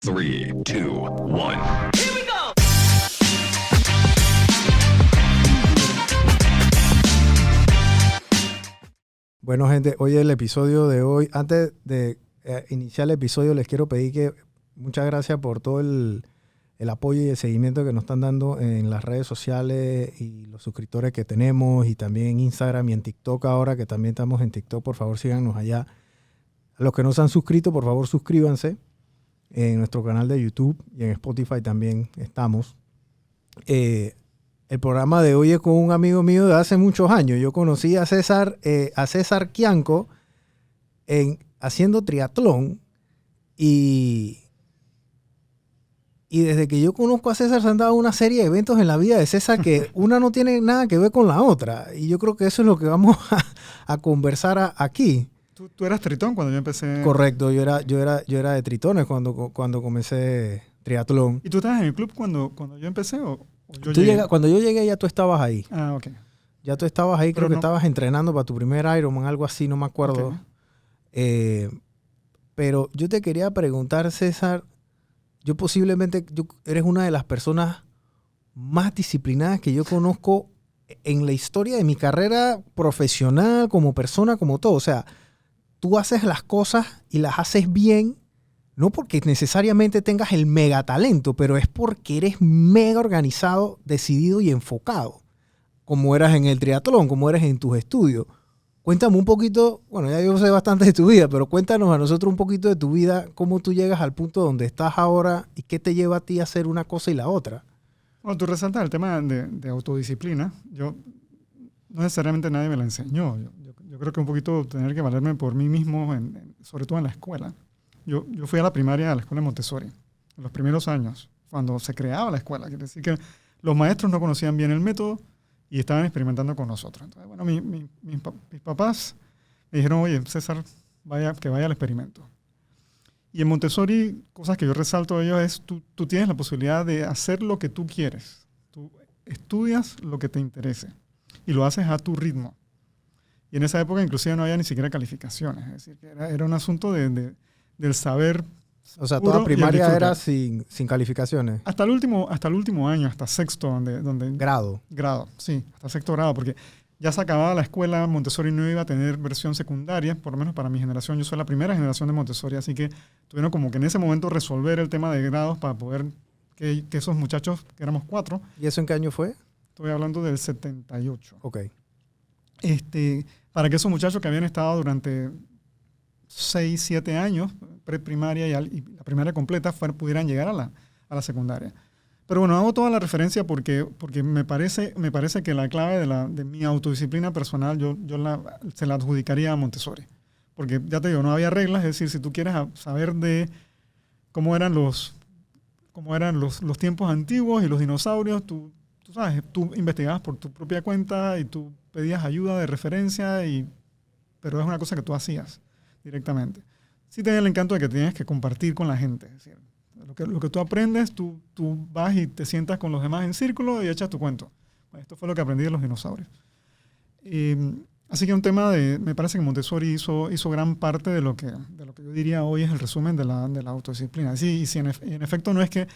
3, 2, 1. Here we go. Bueno, gente, hoy el episodio de hoy, antes de iniciar el episodio, les quiero pedir que muchas gracias por todo el apoyo y el seguimiento que nos están dando en las redes sociales y los suscriptores que tenemos, y también en Instagram y en TikTok ahora, que también estamos en TikTok. Por favor, síganos allá. A los que no se han suscrito, por favor, suscríbanse en nuestro canal de YouTube, y en Spotify también estamos. El programa de hoy es con un amigo mío de hace muchos años. Yo conocí a César Quianco haciendo triatlón, y desde que yo conozco a César se han dado una serie de eventos en la vida de César que una no tiene nada que ver con la otra, y yo creo que eso es lo que vamos a conversar aquí. ¿Tú eras tritón cuando yo empecé? Correcto, yo era de tritones cuando comencé triatlón. ¿Y tú estabas en el club cuando yo empecé o yo llegué? Cuando yo llegué ya tú estabas ahí. Ah, ok. Ya tú estabas ahí, Pero creo que no. estabas entrenando para tu primer Ironman, algo así, no me acuerdo. Ok. Pero yo te quería preguntar, César, eres una de las personas más disciplinadas que yo conozco en la historia de mi carrera profesional, como persona, como todo. O sea, tú haces las cosas y las haces bien, no porque necesariamente tengas el mega talento, pero es porque eres mega organizado, decidido y enfocado, como eras en el triatlón, como eres en tus estudios. Cuéntame un poquito, bueno, ya yo sé bastante de tu vida, pero cuéntanos a nosotros un poquito de tu vida, cómo tú llegas al punto donde estás ahora y qué te lleva a ti a hacer una cosa y la otra. Bueno, tú resaltas el tema de autodisciplina. No necesariamente nadie me la enseñó. Yo creo que un poquito tener que valerme por mí mismo, sobre todo en la escuela. Yo fui a la primaria, a la escuela de Montessori, en los primeros años, cuando se creaba la escuela. Quiere decir que los maestros no conocían bien el método y estaban experimentando con nosotros. Entonces, bueno, mis papás me dijeron, oye, César, que vaya al experimento. Y en Montessori, cosas que yo resalto de ellos es, tú tienes la posibilidad de hacer lo que tú quieres. Tú estudias lo que te interese y lo haces a tu ritmo. Y en esa época inclusive no había ni siquiera calificaciones. Es decir, que era un asunto del saber. O sea, toda puro y el primaria disfrute. era sin calificaciones. Hasta el último año, hasta sexto, donde Grado. sí, hasta sexto grado, porque ya se acababa la escuela. Montessori no iba a tener versión secundaria, por lo menos para mi generación. Yo soy la primera generación de Montessori, así que tuvieron como que en ese momento resolver el tema de grados para poder que esos muchachos, que éramos 4, ¿Y eso en qué año fue? estoy hablando del 78, Ok. para que esos muchachos que habían estado durante 6, 7 años, preprimaria y la primaria completa, pudieran llegar a la secundaria. Pero bueno, hago toda la referencia porque me parece que la clave de mi autodisciplina personal se la adjudicaría a Montessori. Porque ya te digo, no había reglas, es decir, si tú quieres saber de cómo eran los tiempos antiguos y los dinosaurios, tú sabes, tú investigabas por tu propia cuenta y tú pedías ayuda de referencia, pero es una cosa que tú hacías directamente. Sí tenía el encanto de que tienes que compartir con la gente. Es decir, lo que tú aprendes, tú vas y te sientas con los demás en círculo y echas tu cuento. Bueno, esto fue lo que aprendí de los dinosaurios. Así que un tema me parece que Montessori hizo gran parte de lo que yo diría hoy es el resumen de la autodisciplina. Sí, y si en efecto no es que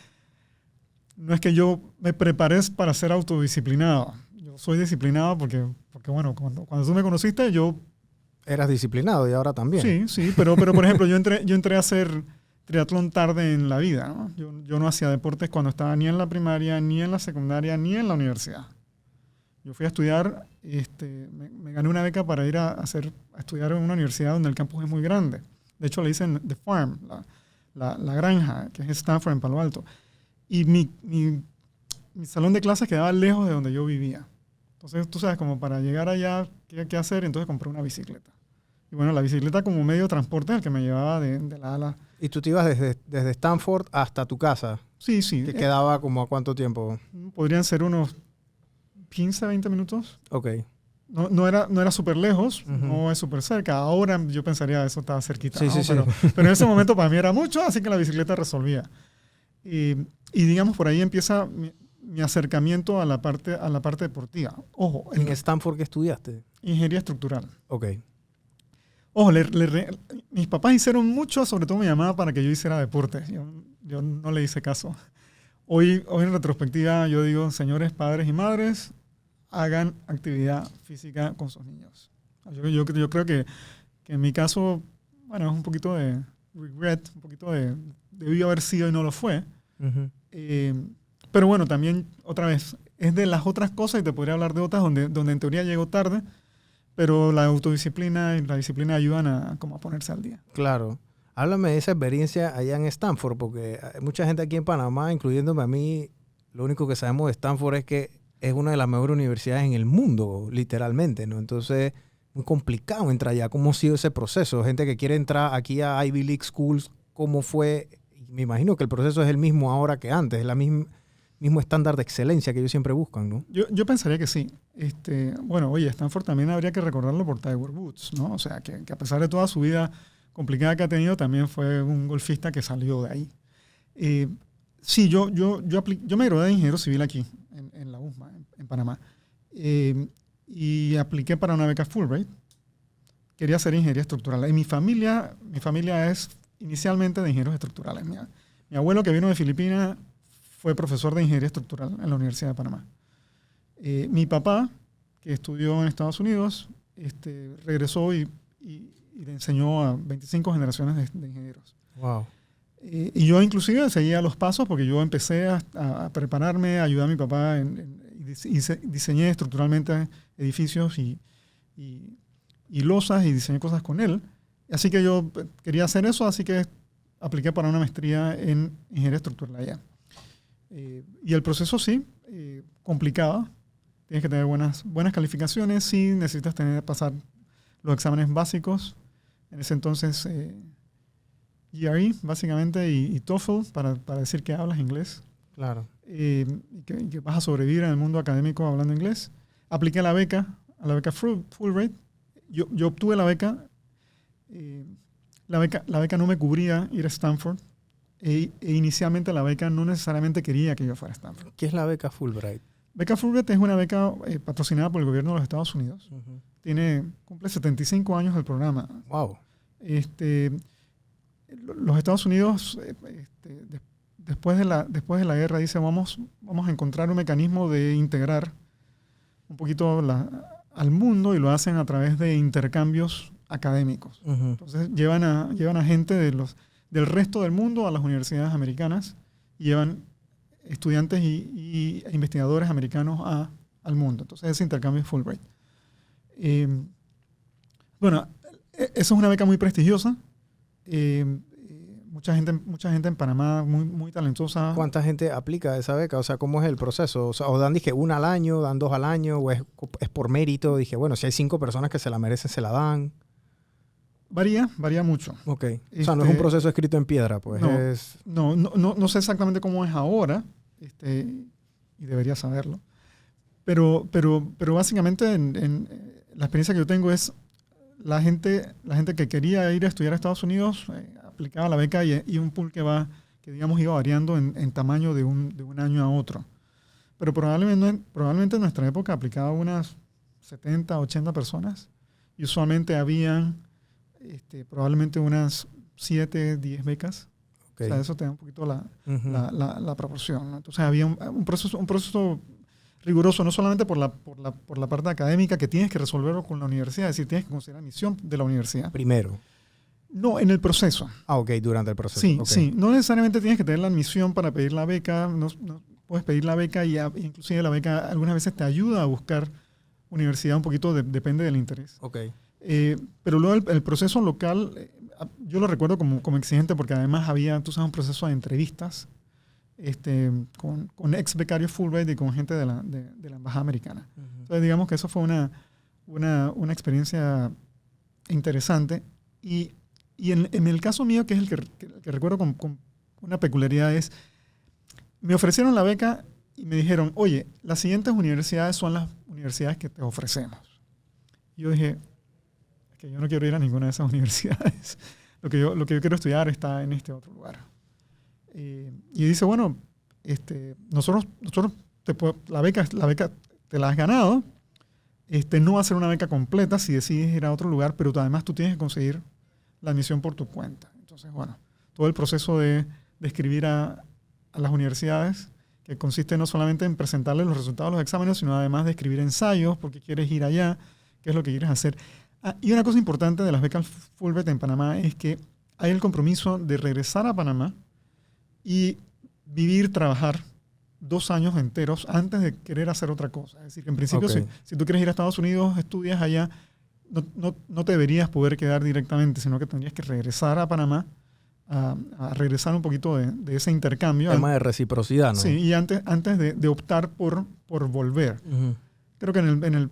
yo me preparé para ser autodisciplinado. Yo soy disciplinado porque bueno, cuando tú me conociste, yo... Eras disciplinado y ahora también. Sí, pero por ejemplo, yo entré a hacer triatlón tarde en la vida, ¿no? Yo no hacía deportes cuando estaba ni en la primaria, ni en la secundaria, ni en la universidad. Yo fui a estudiar, me gané una beca para ir a estudiar en una universidad donde el campus es muy grande. De hecho, le dicen The Farm, la granja, que es Stanford en Palo Alto. Y mi salón de clases quedaba lejos de donde yo vivía. Entonces, tú sabes, como para llegar allá, ¿qué hacer? Entonces compré una bicicleta. Y bueno, la bicicleta como medio de transporte es el que me llevaba de la ala. ¿Y tú te ibas desde Stanford hasta tu casa? Sí. ¿Que quedaba como a cuánto tiempo? Podrían ser unos 15, 20 minutos. Ok. No era súper lejos, Uh-huh. No es súper cerca. Ahora yo pensaría eso estaba cerquita. Sí, ¿no? sí. Pero en ese momento para mí era mucho, así que la bicicleta resolvía. Y digamos, por ahí empieza mi acercamiento a la parte deportiva. Ojo, ¿En Stanford qué estudiaste? ingeniería estructural. Ok. Ojo, mis papás hicieron mucho, sobre todo mi mamá, para que yo hiciera deporte. Yo no le hice caso. Hoy en retrospectiva yo digo, señores padres y madres, hagan actividad física con sus niños. Yo creo que en mi caso, bueno, es un poquito de regret, un poquito de debió haber sido y no lo fue. Ujú. Pero bueno, también, otra vez, es de las otras cosas, y te podría hablar de otras donde en teoría llego tarde, pero la autodisciplina y la disciplina ayudan como a ponerse al día. Claro. Háblame de esa experiencia allá en Stanford, porque hay mucha gente aquí en Panamá, incluyéndome a mí, lo único que sabemos de Stanford es que es una de las mejores universidades en el mundo, literalmente, ¿no? Entonces, muy complicado entrar allá. ¿Cómo ha sido ese proceso? Gente que quiere entrar aquí a Ivy League Schools, ¿cómo fue? Me imagino que el proceso es el mismo ahora que antes, es la mismo estándar de excelencia que ellos siempre buscan, ¿no? Yo pensaría que sí. Bueno, oye, Stanford también habría que recordarlo por Tiger Woods, ¿no? O sea, que a pesar de toda su vida complicada que ha tenido, también fue un golfista que salió de ahí. Sí, yo me gradué de ingeniero civil aquí, en la USMA, en Panamá. Y apliqué para una beca Fulbright. Quería hacer ingeniería estructural. Y mi familia es inicialmente de ingenieros estructurales. Mi abuelo, que vino de Filipinas, fue profesor de ingeniería estructural en la Universidad de Panamá. Mi papá, que estudió en Estados Unidos, regresó y le enseñó a 25 generaciones de ingenieros. Wow. Y yo inclusive seguía los pasos porque yo empecé a prepararme, a ayudar a mi papá y diseñé estructuralmente edificios y losas y diseñé cosas con él. Así que yo quería hacer eso, así que apliqué para una maestría en ingeniería estructural allá. Y el proceso sí, complicado. Tienes que tener buenas calificaciones, sí, necesitas pasar los exámenes básicos. En ese entonces, GRE, básicamente, y TOEFL, para decir que hablas inglés. Claro. Y que vas a sobrevivir en el mundo académico hablando inglés. Apliqué a la beca Fulbright. Yo obtuve la beca. La beca no me cubría ir a Stanford. E inicialmente la beca no necesariamente quería que yo fuera a Stanford. ¿Qué es la beca Fulbright? Beca Fulbright es una beca patrocinada por el gobierno de los Estados Unidos. Uh-huh. Cumple 75 años el programa. Wow. Los Estados Unidos, después de la guerra, dice vamos a encontrar un mecanismo de integrar un poquito al mundo, y lo hacen a través de intercambios académicos. Uh-huh. Entonces llevan a gente del resto del mundo a las universidades americanas, y llevan estudiantes e investigadores americanos al mundo. Entonces ese intercambio es Fulbright. Bueno, esa es una beca muy prestigiosa. Mucha gente en Panamá muy, muy talentosa. ¿Cuánta gente aplica a esa beca? O sea, ¿cómo es el proceso? O sea, ¿o dan, dije, una al año, dan 2 al año, o es por mérito? Dije, bueno, si hay 5 personas que se la merecen, se la dan. Varía mucho. Ok. O sea, no es un proceso escrito en piedra, pues. No sé exactamente cómo es ahora, y debería saberlo. Pero básicamente la experiencia que yo tengo es la gente que quería ir a estudiar a Estados Unidos aplicaba la beca, y un pool que digamos iba variando en tamaño de un año a otro. Pero probablemente en nuestra época aplicaba unas 70, 80 personas, y usualmente habían probablemente unas 7, 10 becas. Okay. O sea, eso te da un poquito la proporción, ¿no? Entonces había un proceso riguroso, no solamente por la parte académica, que tienes que resolverlo con la universidad, es decir, tienes que considerar la misión de la universidad. Primero. No, en el proceso. Ah, ok, durante el proceso. Sí, okay. Sí. No necesariamente tienes que tener la admisión para pedir la beca. No puedes pedir la beca, y inclusive la beca algunas veces te ayuda a buscar universidad, un poquito depende del interés. Okay. Pero luego el proceso local, yo lo recuerdo como exigente, porque además había, tú sabes, un proceso de entrevistas con ex becarios Fulbright y con gente de la embajada americana. Uh-huh. Entonces digamos que eso fue una experiencia interesante. Y en el caso mío, que es el que recuerdo con una peculiaridad, es me ofrecieron la beca y me dijeron, oye, las siguientes universidades son las universidades que te ofrecemos. Y yo dije, es que yo no quiero ir a ninguna de esas universidades. Lo que yo quiero estudiar está en este otro lugar. Y dice, bueno, nosotros la beca te la has ganado, No va a ser una beca completa si decides ir a otro lugar, pero además tú tienes que conseguir la admisión por tu cuenta. Entonces, bueno, todo el proceso de escribir a las universidades, que consiste no solamente en presentarles los resultados de los exámenes, sino además de escribir ensayos, porque quieres ir allá, qué es lo que quieres hacer. Y una cosa importante de las becas Fulbright en Panamá es que hay el compromiso de regresar a Panamá y vivir, trabajar 2 años enteros antes de querer hacer otra cosa. Es decir, que en principio, si tú quieres ir a Estados Unidos, estudias allá, no te deberías poder quedar directamente, sino que tendrías que regresar a Panamá, a regresar un poquito de ese intercambio. Tema de reciprocidad, ¿no? Sí, y antes de optar por volver. Uh-huh. Creo que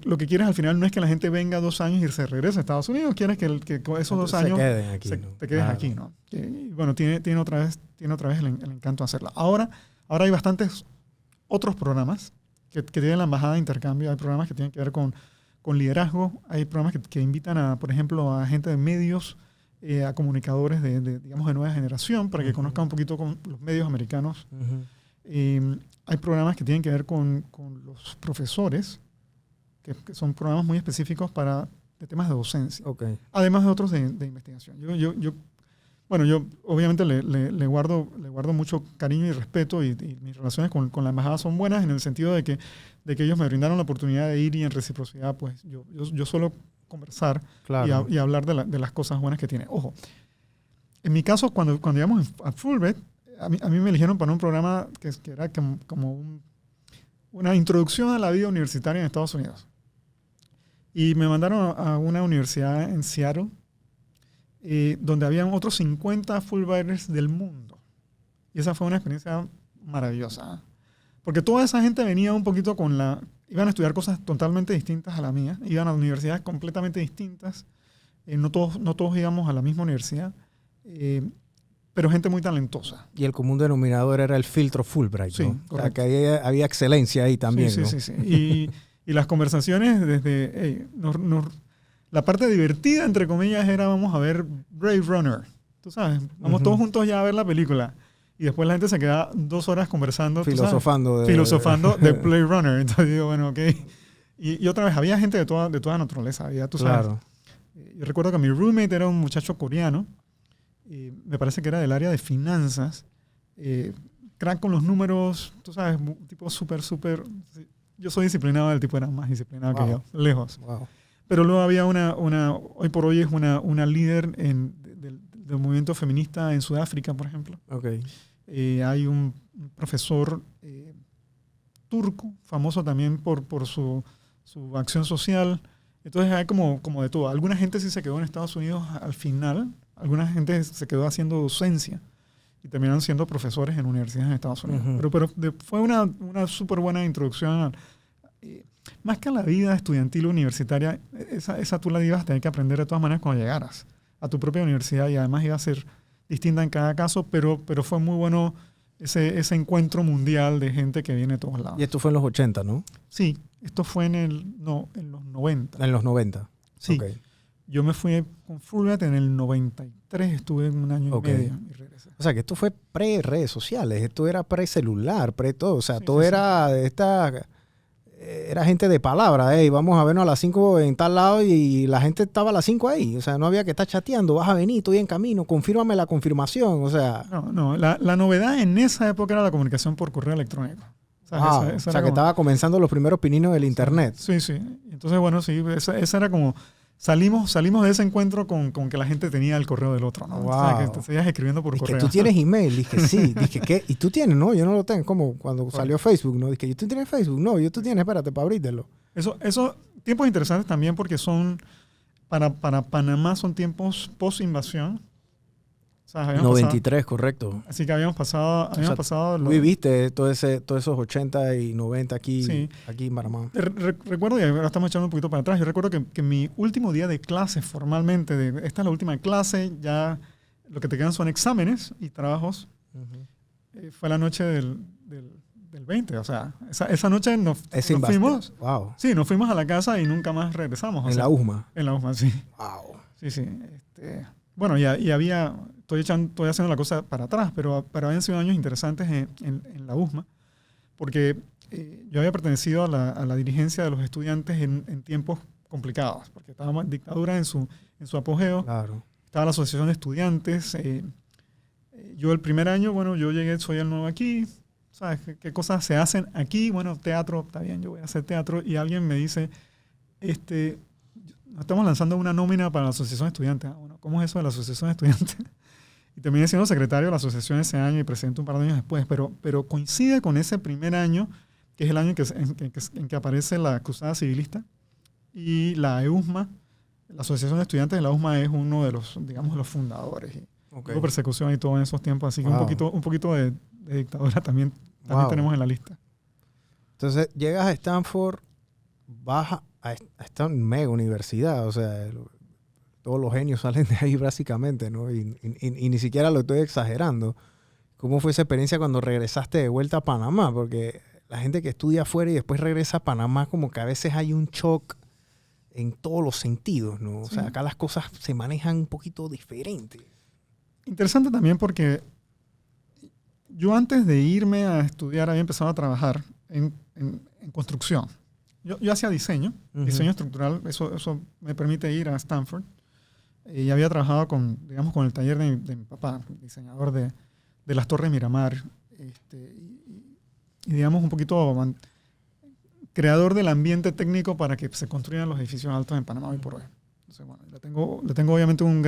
lo que quieres al final no es que la gente venga 2 años y se regrese a Estados Unidos, quieres que esos 2 años queden aquí, ¿no? te quedes aquí, ¿no? Y bueno, tiene otra vez el encanto hacerla. Ahora hay bastantes otros programas que tienen la embajada de intercambio. Hay programas que tienen que ver con liderazgo. Hay programas que invitan por ejemplo, a gente de medios, a comunicadores digamos, de nueva generación para que conozcan un poquito con los medios americanos. Uh-huh. Hay programas que tienen que ver con los profesores, que son programas muy específicos de temas de docencia. Okay. Además de otros de investigación. Yo obviamente le guardo mucho cariño y respeto, y mis relaciones con la embajada son buenas en el sentido de que ellos me brindaron la oportunidad de ir, y en reciprocidad pues yo suelo conversar, claro, y hablar de las cosas buenas que tiene. Ojo, en mi caso cuando llegamos a Fulbright, a mí me eligieron para un programa que era como una introducción a la vida universitaria en Estados Unidos. Y me mandaron a una universidad en Seattle, donde habían otros 50 Fulbrighters del mundo. Y esa fue una experiencia maravillosa. Porque toda esa gente venía un poquito iban a estudiar cosas totalmente distintas a la mía. Iban a universidades completamente distintas. No todos íbamos a la misma universidad. Pero gente muy talentosa. Y el común denominador era el filtro Fulbright, sí, ¿no? Correcto. O sea, que había excelencia ahí también, sí, ¿no? Sí. Y las conversaciones desde... la parte divertida, entre comillas, era vamos a ver Brave Runner. Tú sabes, vamos todos juntos ya a ver la película. Y después la gente se queda 2 horas conversando. Filosofando. Filosofando de Blade Runner. Entonces digo, bueno, ok. Y otra vez, había gente de toda naturaleza. Había, tú sabes. Claro. Yo recuerdo que mi roommate era un muchacho coreano. Y me parece que era del área de finanzas. Crack con los números. Tú sabes, tipo súper. Yo soy disciplinado, el tipo era más disciplinado que yo. Lejos. Wow. Pero luego había hoy por hoy es una líder del movimiento feminista en Sudáfrica, por ejemplo. Okay. Hay un profesor turco, famoso también por su acción social. Entonces hay como de todo. Alguna gente sí se quedó en Estados Unidos al final, alguna gente se quedó haciendo docencia y terminaron siendo profesores en universidades en Estados Unidos. Uh-huh. Pero fue una súper buena introducción más que a la vida estudiantil universitaria. Esa tú la ibas a tener que aprender de todas maneras cuando llegaras a tu propia universidad, y además iba a ser distinta en cada caso, pero fue muy bueno ese encuentro mundial de gente que viene de todos lados. Y esto fue en los 80, ¿no? Sí, esto fue en los 90. En los 90. Sí. Okay. Yo me fui con Fulbright en el 93, estuve en 1 año y medio y regresé. O sea, que esto fue pre-redes sociales, esto era pre-celular, pre-todo. O sea, sí, todo era de esta... Era gente de palabra, vamos a vernos a las 5 en tal lado, y la gente estaba a las 5 ahí. O sea, no había que estar chateando, vas a venir, estoy en camino, confírmame la confirmación, o sea... No, la novedad en esa época era la comunicación por correo electrónico. O sea, que estaba comenzando los primeros pininos del internet. Sí. Entonces, bueno, sí, esa era como... Salimos de ese encuentro con que la gente tenía el correo del otro, ¿no? Wow. O sea, que te seguías escribiendo por correo. Que tú tienes email. Dije, sí. Dije, ¿qué? ¿Y tú tienes? No, yo no lo tengo. Como cuando salió Facebook, ¿no? Dije, ¿tú tienes Facebook? No, tú tienes, espérate, para abrírtelo. Eso, tiempos interesantes también porque son, para Panamá son tiempos post-invasión. O sea, 93, correcto. Así que habíamos pasado... Tú viviste todos esos 80 y 90 aquí en Panamá. Recuerdo, y ahora estamos echando un poquito para atrás, yo recuerdo que mi último día de clase formalmente, esta es la última clase, ya lo que te quedan son exámenes y trabajos. Uh-huh. Fue la noche del 20, o sea, esa noche nos fuimos. Wow. Sí, nos fuimos a la casa y nunca más regresamos. La USMA. En la USMA, sí. Wow. Sí. Bueno, y había... Estoy haciendo la cosa para atrás, pero habían sido años interesantes en la USMA, porque yo había pertenecido a la dirigencia de los estudiantes en tiempos complicados, porque estaba dictadura en su apogeo. Claro. Estaba la asociación de estudiantes. Yo el primer año, bueno, yo llegué, soy el nuevo aquí. ¿Sabes qué cosas se hacen aquí? Bueno, teatro, está bien, yo voy a hacer teatro. Y alguien me dice, estamos lanzando una nómina para la asociación de estudiantes. Bueno, ¿cómo es eso de la asociación de estudiantes? Y terminé siendo secretario de la asociación ese año y presidente un par de años después. Pero coincide con ese primer año, que es el año en que aparece la Cruzada Civilista. Y la EUSMA, la Asociación de Estudiantes de la EUSMA es uno de los, digamos, los fundadores. Hubo persecución y todo en esos tiempos, así que un poquito de dictadura también tenemos en la lista. Entonces, llegas a Stanford, vas a esta mega universidad, o sea, todos los genios salen de ahí básicamente, ¿no? Y ni siquiera lo estoy exagerando. ¿Cómo fue esa experiencia cuando regresaste de vuelta a Panamá? Porque la gente que estudia afuera y después regresa a Panamá, como que a veces hay un shock en todos los sentidos, ¿no? O sea, acá las cosas se manejan un poquito diferente. Interesante también porque yo antes de irme a estudiar había empezado a trabajar en construcción. Yo hacía diseño estructural, eso me permite ir a Stanford. Y había trabajado con el taller de mi papá, diseñador de las Torres Miramar, y digamos un poquito creador del ambiente técnico para que se construyan los edificios altos en Panamá hoy por hoy. Entonces, bueno, le tengo obviamente una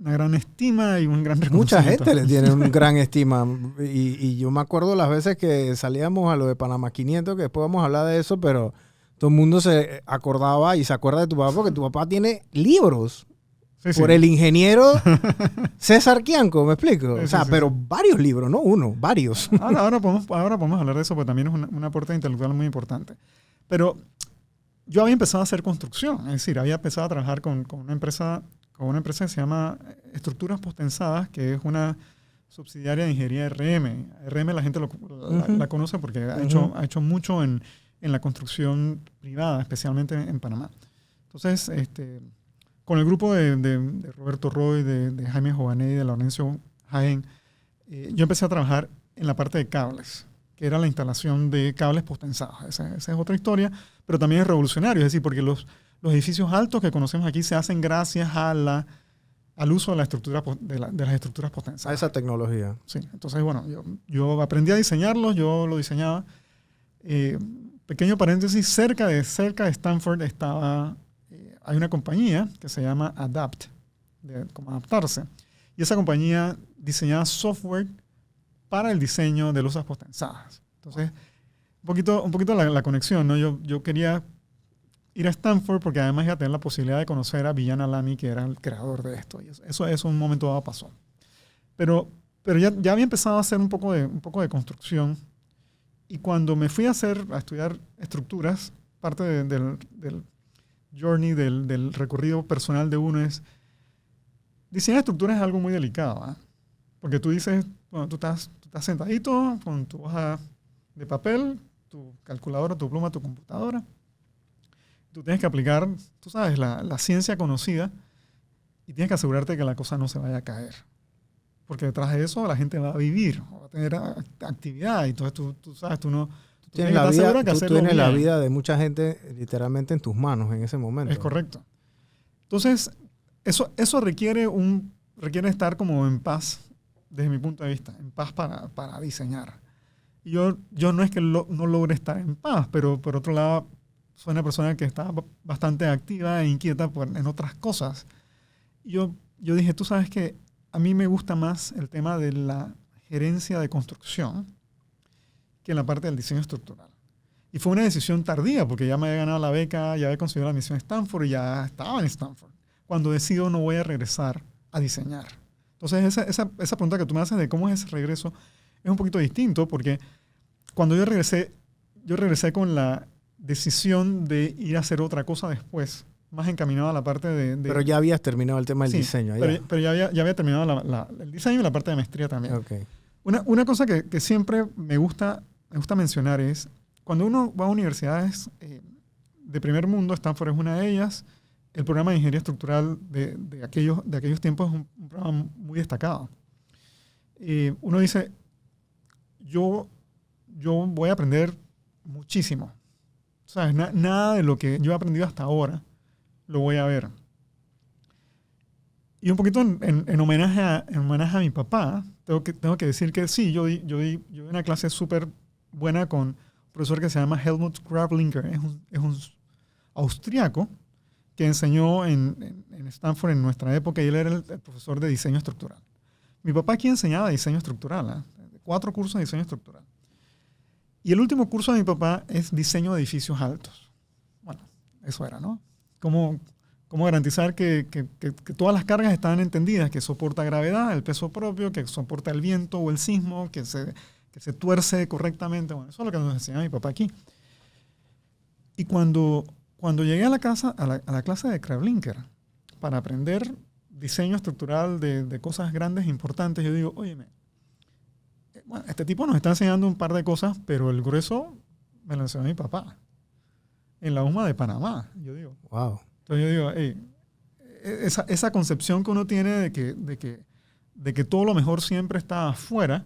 gran estima y un gran reconocimiento. Mucha gente le tiene una gran estima. Y yo me acuerdo las veces que salíamos a lo de Panamá 500, que después vamos a hablar de eso, pero todo el mundo se acordaba y se acuerda de tu papá porque tu papá tiene libros por el ingeniero César Quianco, ¿me explico? O sea, pero varios libros, no uno, varios. Ahora podemos hablar de eso, porque también es un aporte intelectual muy importante. Pero yo había empezado a hacer construcción, es decir, había empezado a trabajar con una empresa que se llama Estructuras Postensadas, que es una subsidiaria de ingeniería RM. RM la gente la conoce porque ha hecho mucho en la construcción privada, especialmente en Panamá. Entonces, con el grupo de Roberto Roy, de Jaime Jovaney, de Laurencio Jaén, yo empecé a trabajar en la parte de cables, que era la instalación de cables postensados. Esa es otra historia, pero también es revolucionario, es decir, porque los edificios altos que conocemos aquí se hacen gracias al uso de la estructura de las estructuras postensadas. A esa tecnología. Sí, entonces, bueno, yo aprendí a diseñarlos, yo lo diseñaba. Pequeño paréntesis, cerca de Stanford hay una compañía que se llama Adapt, como adaptarse. Y esa compañía diseñaba software para el diseño de losas postensadas. Entonces, un poquito la conexión, ¿no? Yo quería ir a Stanford porque además iba a tener la posibilidad de conocer a Villan Alami, que era el creador de esto. Y eso en un momento dado pasó. Pero ya había empezado a hacer un poco de construcción. Y cuando me fui a estudiar estructuras, parte del journey, del recorrido personal de uno es, diseñar estructuras es algo muy delicado, ¿eh? Porque tú dices, bueno, tú estás sentadito con tu hoja de papel, tu calculadora, tu pluma, tu computadora. Tú tienes que aplicar, tú sabes, la ciencia conocida y tienes que asegurarte que la cosa no se vaya a caer. Porque detrás de eso la gente va a vivir, va a tener actividad. Y entonces tú sabes, tú tienes la vida de mucha gente literalmente en tus manos en ese momento. Es correcto. Entonces, eso requiere estar como en paz, desde mi punto de vista, en paz para diseñar. Y yo no es que no logre estar en paz, pero por otro lado, soy una persona que está bastante activa e inquieta en otras cosas. Yo dije, tú sabes que a mí me gusta más el tema de la gerencia de construcción que en la parte del diseño estructural. Y fue una decisión tardía, porque ya me había ganado la beca, ya había conseguido la misión en Stanford y ya estaba en Stanford. Cuando decido no voy a regresar a diseñar. Entonces, esa pregunta que tú me haces de cómo es ese regreso es un poquito distinto, porque cuando yo regresé con la decisión de ir a hacer otra cosa después, más encaminado a la parte de... Pero ya habías terminado el tema del diseño. Pero ya había terminado el diseño y la parte de maestría también. Okay. Una cosa que siempre me gusta mencionar es, cuando uno va a universidades de primer mundo, Stanford es una de ellas, el programa de ingeniería estructural de aquellos tiempos es un programa muy destacado. Uno dice, yo yo voy a aprender muchísimo. ¿Sabes? Nada de lo que yo he aprendido hasta ahora lo voy a ver. Y un poquito en homenaje a mi papá, tengo que decir que sí, yo di una clase súper buena con un profesor que se llama Helmut Gravlinger. Es un austriaco que enseñó en Stanford en nuestra época y él era el profesor de diseño estructural. Mi papá aquí enseñaba diseño estructural, 4 cursos de diseño estructural. Y el último curso de mi papá es diseño de edificios altos. Bueno, eso era, ¿no? Cómo garantizar que todas las cargas están entendidas, que soporta gravedad, el peso propio, que soporta el viento o el sismo, que se tuerce correctamente. Bueno, eso es lo que nos enseñaba mi papá aquí. Y cuando llegué a la clase de Gravlinger para aprender diseño estructural de cosas grandes e importantes, yo digo, óyeme, bueno, este tipo nos está enseñando un par de cosas, pero el grueso me lo enseñó mi papá en la USMA de Panamá. Yo digo, wow. Entonces yo digo, hey, esa concepción que uno tiene de que todo lo mejor siempre está afuera,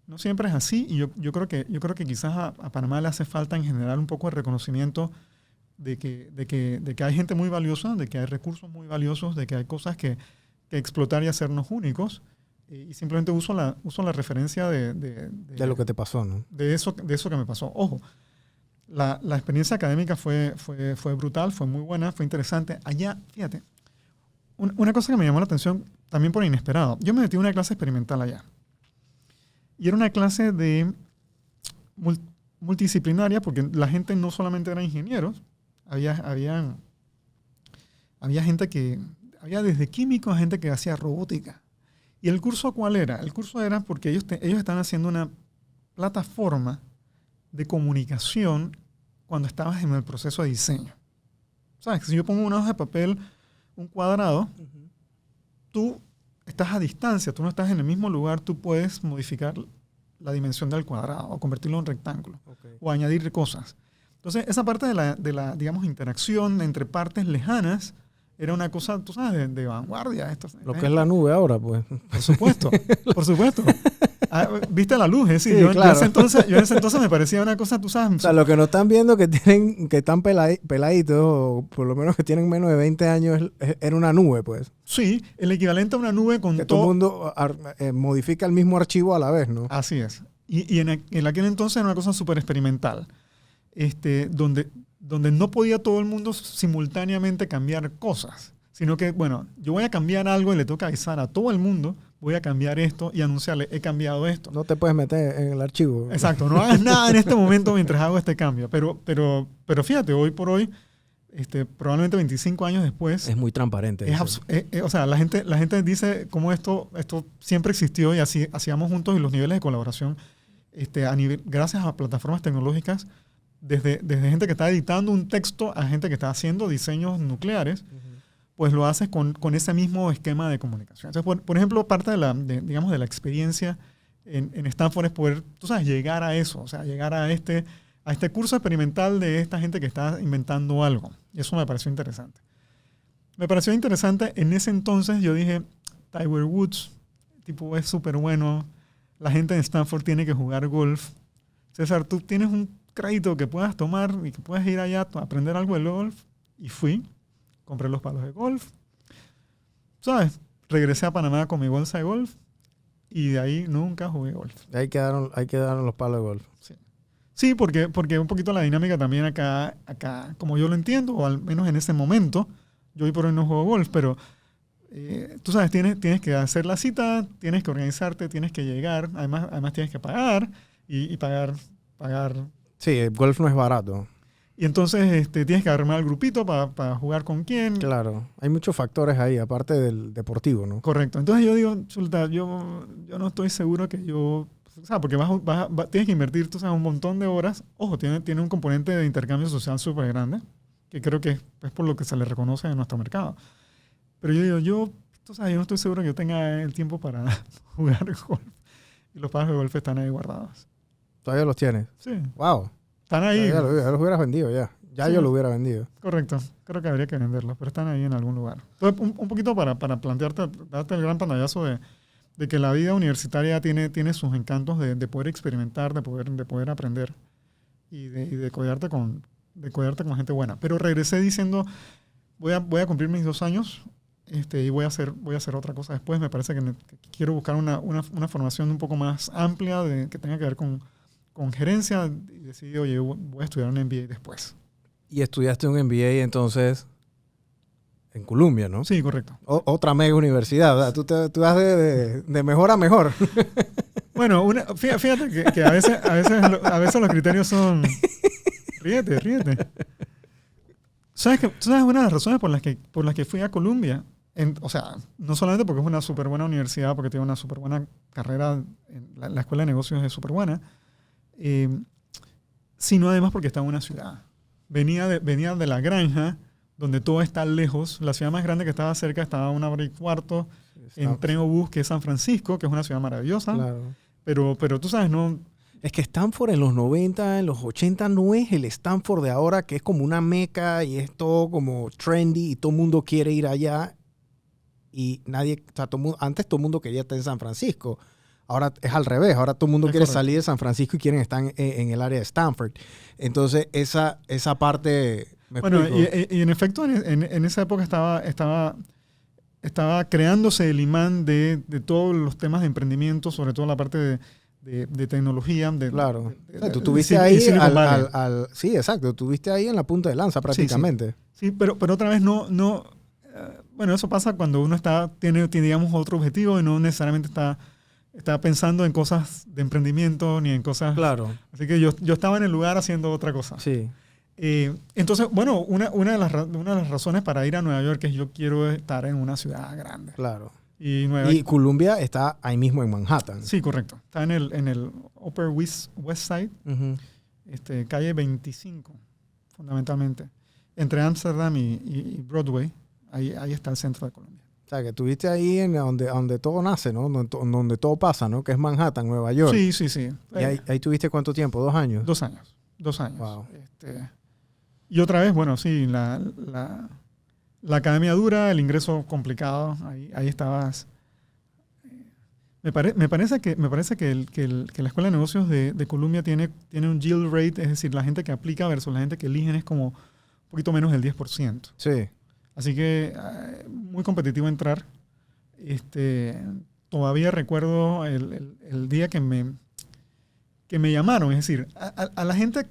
no siempre es así. Y yo creo que quizás a Panamá le hace falta en general un poco de reconocimiento de que hay gente muy valiosa, de que hay recursos muy valiosos, de que hay cosas que explotar y hacernos únicos. Y simplemente uso la referencia de lo que te pasó, ¿no? De eso que me pasó. Ojo, la experiencia académica fue brutal, fue muy buena, fue interesante. Allá, fíjate, una cosa que me llamó la atención también por inesperado. Yo me metí en una clase experimental allá. Y era una clase de multidisciplinaria, porque la gente no solamente era ingenieros, había gente había desde químicos a gente que hacía robótica. ¿Y el curso cuál era? El curso era porque ellos están haciendo una plataforma de comunicación cuando estabas en el proceso de diseño. ¿Sabes? Si yo pongo una hoja de papel, un cuadrado, tú estás a distancia, tú no estás en el mismo lugar, tú puedes modificar la dimensión del cuadrado o convertirlo en rectángulo o añadir cosas. Entonces, esa parte de la digamos, interacción entre partes lejanas era una cosa, tú sabes, de vanguardia. Lo que es la nube ahora, pues. Por supuesto, por supuesto. ¿Viste la luz? Sí, claro. Yo en ese entonces me parecía una cosa, tú sabes. O sea, lo que no están viendo que están peladitos, o por lo menos que tienen menos de 20 años, era una nube, pues. Sí, el equivalente a una nube con que todo el mundo modifica el mismo archivo a la vez, ¿no? Así es. Y en aquel entonces era una cosa súper experimental, donde no podía todo el mundo simultáneamente cambiar cosas, sino que, bueno, yo voy a cambiar algo y le toca avisar a todo el mundo, voy a cambiar esto y anunciarle, he cambiado esto. No te puedes meter en el archivo. Exacto, no hagas nada en este momento mientras hago este cambio. Pero fíjate, hoy por hoy, probablemente 25 años después... Es muy transparente. O sea, la gente dice cómo esto siempre existió y así hacíamos juntos y los niveles de colaboración, gracias a plataformas tecnológicas, desde gente que está editando un texto a gente que está haciendo diseños nucleares, pues lo haces con ese mismo esquema de comunicación. Entonces, por ejemplo, parte de la experiencia en Stanford es poder, tú sabes, llegar a eso, o sea, llegar a este curso experimental de esta gente que está inventando algo. Y eso me pareció interesante. Me pareció interesante, en ese entonces yo dije, Tiger Woods, tipo, es súper bueno, la gente en Stanford tiene que jugar golf. César, tú tienes un crédito que puedas tomar y que puedas ir allá a aprender algo de golf. Y fui, compré los palos de golf. ¿Sabes? Regresé a Panamá con mi bolsa de golf y de ahí nunca jugué golf. Ahí quedaron los palos de golf. Sí, porque un poquito la dinámica también acá, como yo lo entiendo, o al menos en ese momento, yo hoy por hoy no juego golf, pero tú sabes, tienes que hacer la cita, tienes que organizarte, tienes que llegar, además tienes que pagar y pagar. Sí, el golf no es barato. Y entonces tienes que armar el grupito para jugar con quién. Claro, hay muchos factores ahí, aparte del deportivo, ¿no? Correcto. Entonces yo digo, Chulta, yo no estoy seguro que yo... O sea, porque tienes que invertir, tú sabes, un montón de horas. Ojo, tiene un componente de intercambio social súper grande, que creo que es por lo que se le reconoce en nuestro mercado. Pero yo digo, tú sabes, yo no estoy seguro que yo tenga el tiempo para jugar golf. Y los palos de golf están ahí guardados. ¿Todavía los tienes? Sí. Wow. Están ahí. Ya los hubieras vendido, ya. Sí. Yo lo hubiera vendido. Correcto. Creo que habría que venderlos, pero están ahí en algún lugar. Entonces, un poquito para plantearte, darte el gran pantallazo de que la vida universitaria tiene sus encantos de poder experimentar, de poder aprender y de codarte con gente buena. Pero regresé diciendo, voy a cumplir mis 2 años y voy a hacer otra cosa después. Me parece que quiero buscar una formación un poco más amplia que tenga que ver con gerencia, y decidí, oye, voy a estudiar un MBA después. Y estudiaste un MBA entonces en Columbia, ¿no? Sí, correcto. Otra mega universidad, ¿verdad? Tú vas de mejor a mejor. Bueno, fíjate que a veces los criterios son... Ríete. ¿Sabes una de las razones por las que fui a Columbia? O sea, no solamente porque es una súper buena universidad, porque tiene una súper buena carrera, la escuela de negocios es súper buena, sino además porque está en una ciudad. Venía de la granja, donde todo está lejos. La ciudad más grande que estaba cerca estaba a 1 hora y cuarto en tren o bus, que es San Francisco, que es una ciudad maravillosa. Claro. Pero tú sabes, no... Es que Stanford en los 90, en los 80 no es el Stanford de ahora, que es como una meca y es todo como trendy y todo el mundo quiere ir allá. Y nadie, o sea, antes todo el mundo quería estar en San Francisco. Ahora es al revés. Ahora todo el mundo quiere salir de San Francisco y quieren estar en el área de Stanford. Entonces, esa parte... Bueno, y en efecto, en esa época estaba creándose el imán de todos los temas de emprendimiento, sobre todo la parte de tecnología. Claro. Tú estuviste ahí sí, exacto. Estuviste ahí en la punta de lanza prácticamente. Sí, pero otra vez no bueno, eso pasa cuando uno tiene digamos, otro objetivo y no necesariamente está pensando en cosas de emprendimiento ni en cosas... Claro. Así que yo estaba en el lugar haciendo otra cosa. Sí. Entonces, bueno, una de las razones para ir a Nueva York es yo quiero estar en una ciudad grande. Claro. Y Columbia está ahí mismo en Manhattan. Sí, correcto. Está en el Upper West Side, calle 25, fundamentalmente. Entre Amsterdam y Broadway, ahí está el centro de Colombia. O sea, que estuviste ahí en donde todo nace, ¿no? Donde todo pasa, ¿no? Que es Manhattan, Nueva York. Sí. ¿Y ahí tuviste cuánto tiempo? ¿2 años? 2 años. 2 años. Wow. Y otra vez, bueno, sí, la academia dura, el ingreso complicado, ahí estabas. Me parece que la Escuela de Negocios de Columbia tiene un yield rate, es decir, la gente que aplica versus la gente que eligen es como un poquito menos del 10%. Sí. Así que muy competitivo entrar. Todavía recuerdo el día que me llamaron, es decir, a la gente.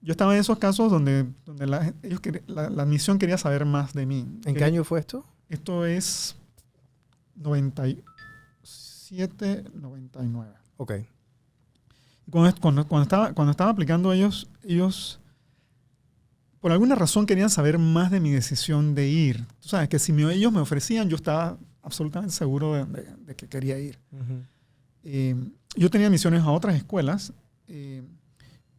Yo estaba en esos casos donde la admisión quería saber más de mí. ¿En qué año fue esto? Esto es 97, 99. Ok. Cuando estaba aplicando ellos por alguna razón querían saber más de mi decisión de ir. Tú sabes que si ellos me ofrecían, yo estaba absolutamente seguro de que quería ir. Uh-huh. Yo tenía misiones a otras escuelas,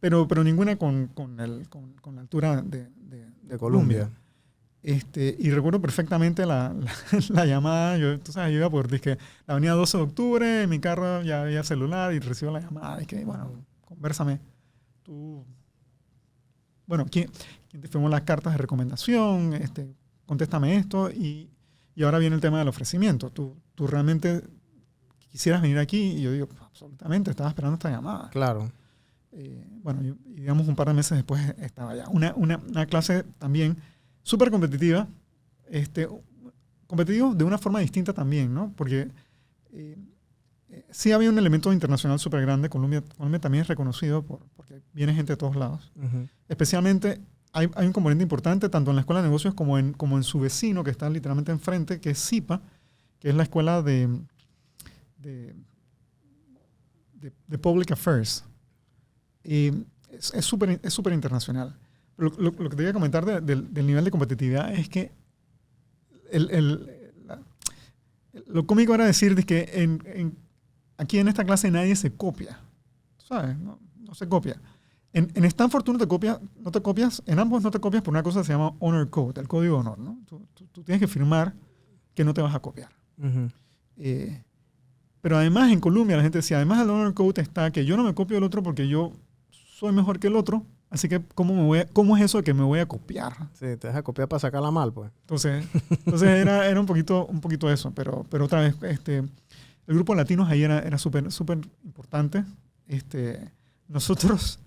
pero ninguna con la altura de Columbia. Y recuerdo perfectamente la llamada. Tú sabes, yo iba por la avenida 12 de octubre, en mi carro ya había celular y recibo la llamada. Y que, bueno, convérsame. ¿Quién te firmó las cartas de recomendación? Contéstame esto. Y ahora viene el tema del ofrecimiento. ¿Tú realmente quisieras venir aquí? Y yo digo, absolutamente, estaba esperando esta llamada. Claro. Digamos, un par de meses después estaba ya. Una clase también súper competitiva. Competitivo de una forma distinta también, ¿no? Porque sí había un elemento internacional súper grande. Colombia también es reconocido porque viene gente de todos lados. Uh-huh. Especialmente hay un componente importante tanto en la Escuela de Negocios como en su vecino que está literalmente enfrente, que es SIPA, que es la Escuela de Public Affairs. Es súper internacional. Lo que te voy a comentar del nivel de competitividad es que lo cómico era decir que aquí en esta clase nadie se copia. ¿Sabes? No se copia. En Stanford tú no te copias, en ambos no te copias por una cosa que se llama Honor Code, el código de honor, ¿no? Tú tienes que firmar que no te vas a copiar. Uh-huh. Pero además en Columbia la gente decía, además del Honor Code está que yo no me copio del otro porque yo soy mejor que el otro, Así que, ¿cómo es eso de que me voy a copiar? Sí, te deja copiar para sacarla mal, pues. Entonces era un poquito eso, pero otra vez, el grupo Latinos ahí era súper importante. Nosotros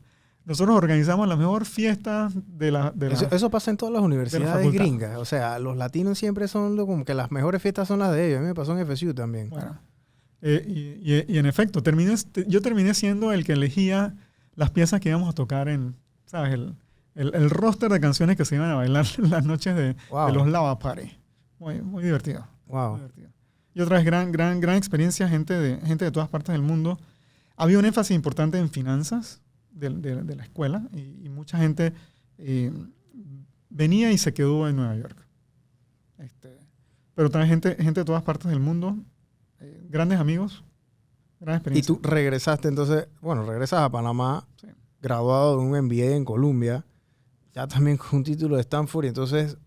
organizamos la mejor fiesta de la Eso pasa en todas las universidades facultad. gringas. O sea, los latinos siempre son como que las mejores fiestas son las de ellos. A mí me pasó en FSU también. Bueno, y en efecto, yo terminé siendo el que elegía las piezas que íbamos a tocar ¿sabes? El roster de canciones que se iban a bailar en las noches de los Lava Party. Muy divertido. Wow. Muy divertido. Y otra vez, gran experiencia, gente de todas partes del mundo. Había un énfasis importante en finanzas de la escuela y mucha gente venía y se quedó en Nueva York. Pero también gente de todas partes del mundo, grandes amigos, gran Y experiencia. tú regresaste entonces, regresas a Panamá, Sí. graduado de un MBA en Columbia, ya también con un título de Stanford, y entonces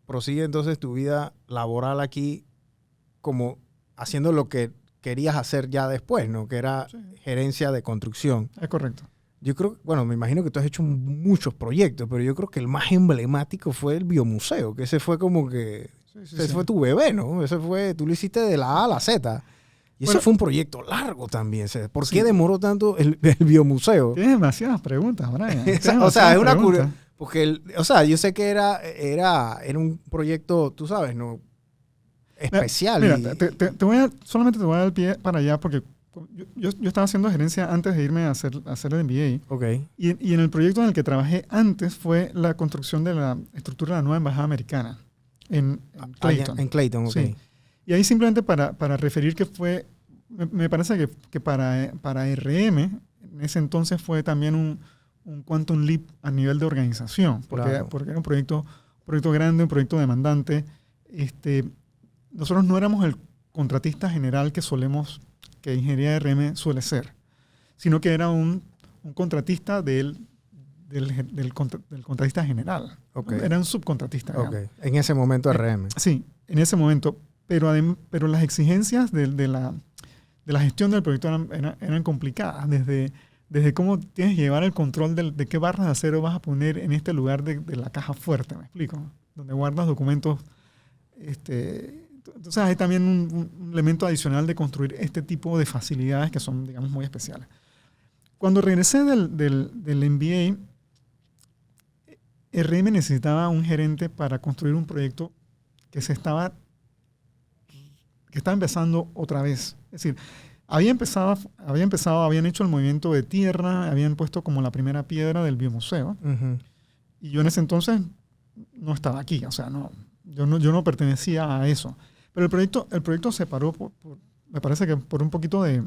prosigue entonces tu vida laboral aquí como haciendo lo que querías hacer ya después, ¿no? Que era Sí. gerencia de construcción. Es correcto. Yo creo, me imagino que tú has hecho muchos proyectos, pero yo creo que el más emblemático fue el biomuseo, que ese fue como que, ese fue tu bebé, ¿no? Tú lo hiciste de la A a la Z. Y ese fue un proyecto largo también. ¿Por qué demoró tanto el biomuseo? Tienes demasiadas preguntas, Brian. O sea, es una curiosidad. Porque, yo sé que era un proyecto, tú sabes, ¿no? Especial. Mira, solamente te voy a dar el pie para allá porque yo estaba haciendo gerencia antes de irme a hacer el MBA. Ok. Y en el proyecto en el que trabajé antes fue la construcción de la estructura de la nueva embajada americana en Clayton. En Clayton, ok. Sí. Y ahí simplemente para referir que fue, me parece que para RM, en ese entonces fue también un quantum leap a nivel de organización, porque era un proyecto grande, un proyecto demandante. Nosotros no éramos el contratista general que Ingeniería de RM suele ser, sino que era un contratista del contratista general. Okay. Era un subcontratista. Okay. En ese momento RM. Sí, en ese momento. Pero las exigencias de la gestión del proyecto eran complicadas. Desde cómo tienes que llevar el control de qué barras de acero vas a poner en este lugar de la caja fuerte, ¿me explico? Donde guardas documentos. Entonces hay también un elemento adicional de construir este tipo de facilidades que son, digamos, muy especiales. Cuando regresé del MBA, RM necesitaba un gerente para construir un proyecto que estaba empezando otra vez. Es decir, habían hecho el movimiento de tierra, habían puesto como la primera piedra del biomuseo. Uh-huh. Y yo en ese entonces no estaba aquí, o sea, yo no pertenecía a eso. Pero el proyecto se paró, me parece que por un poquito de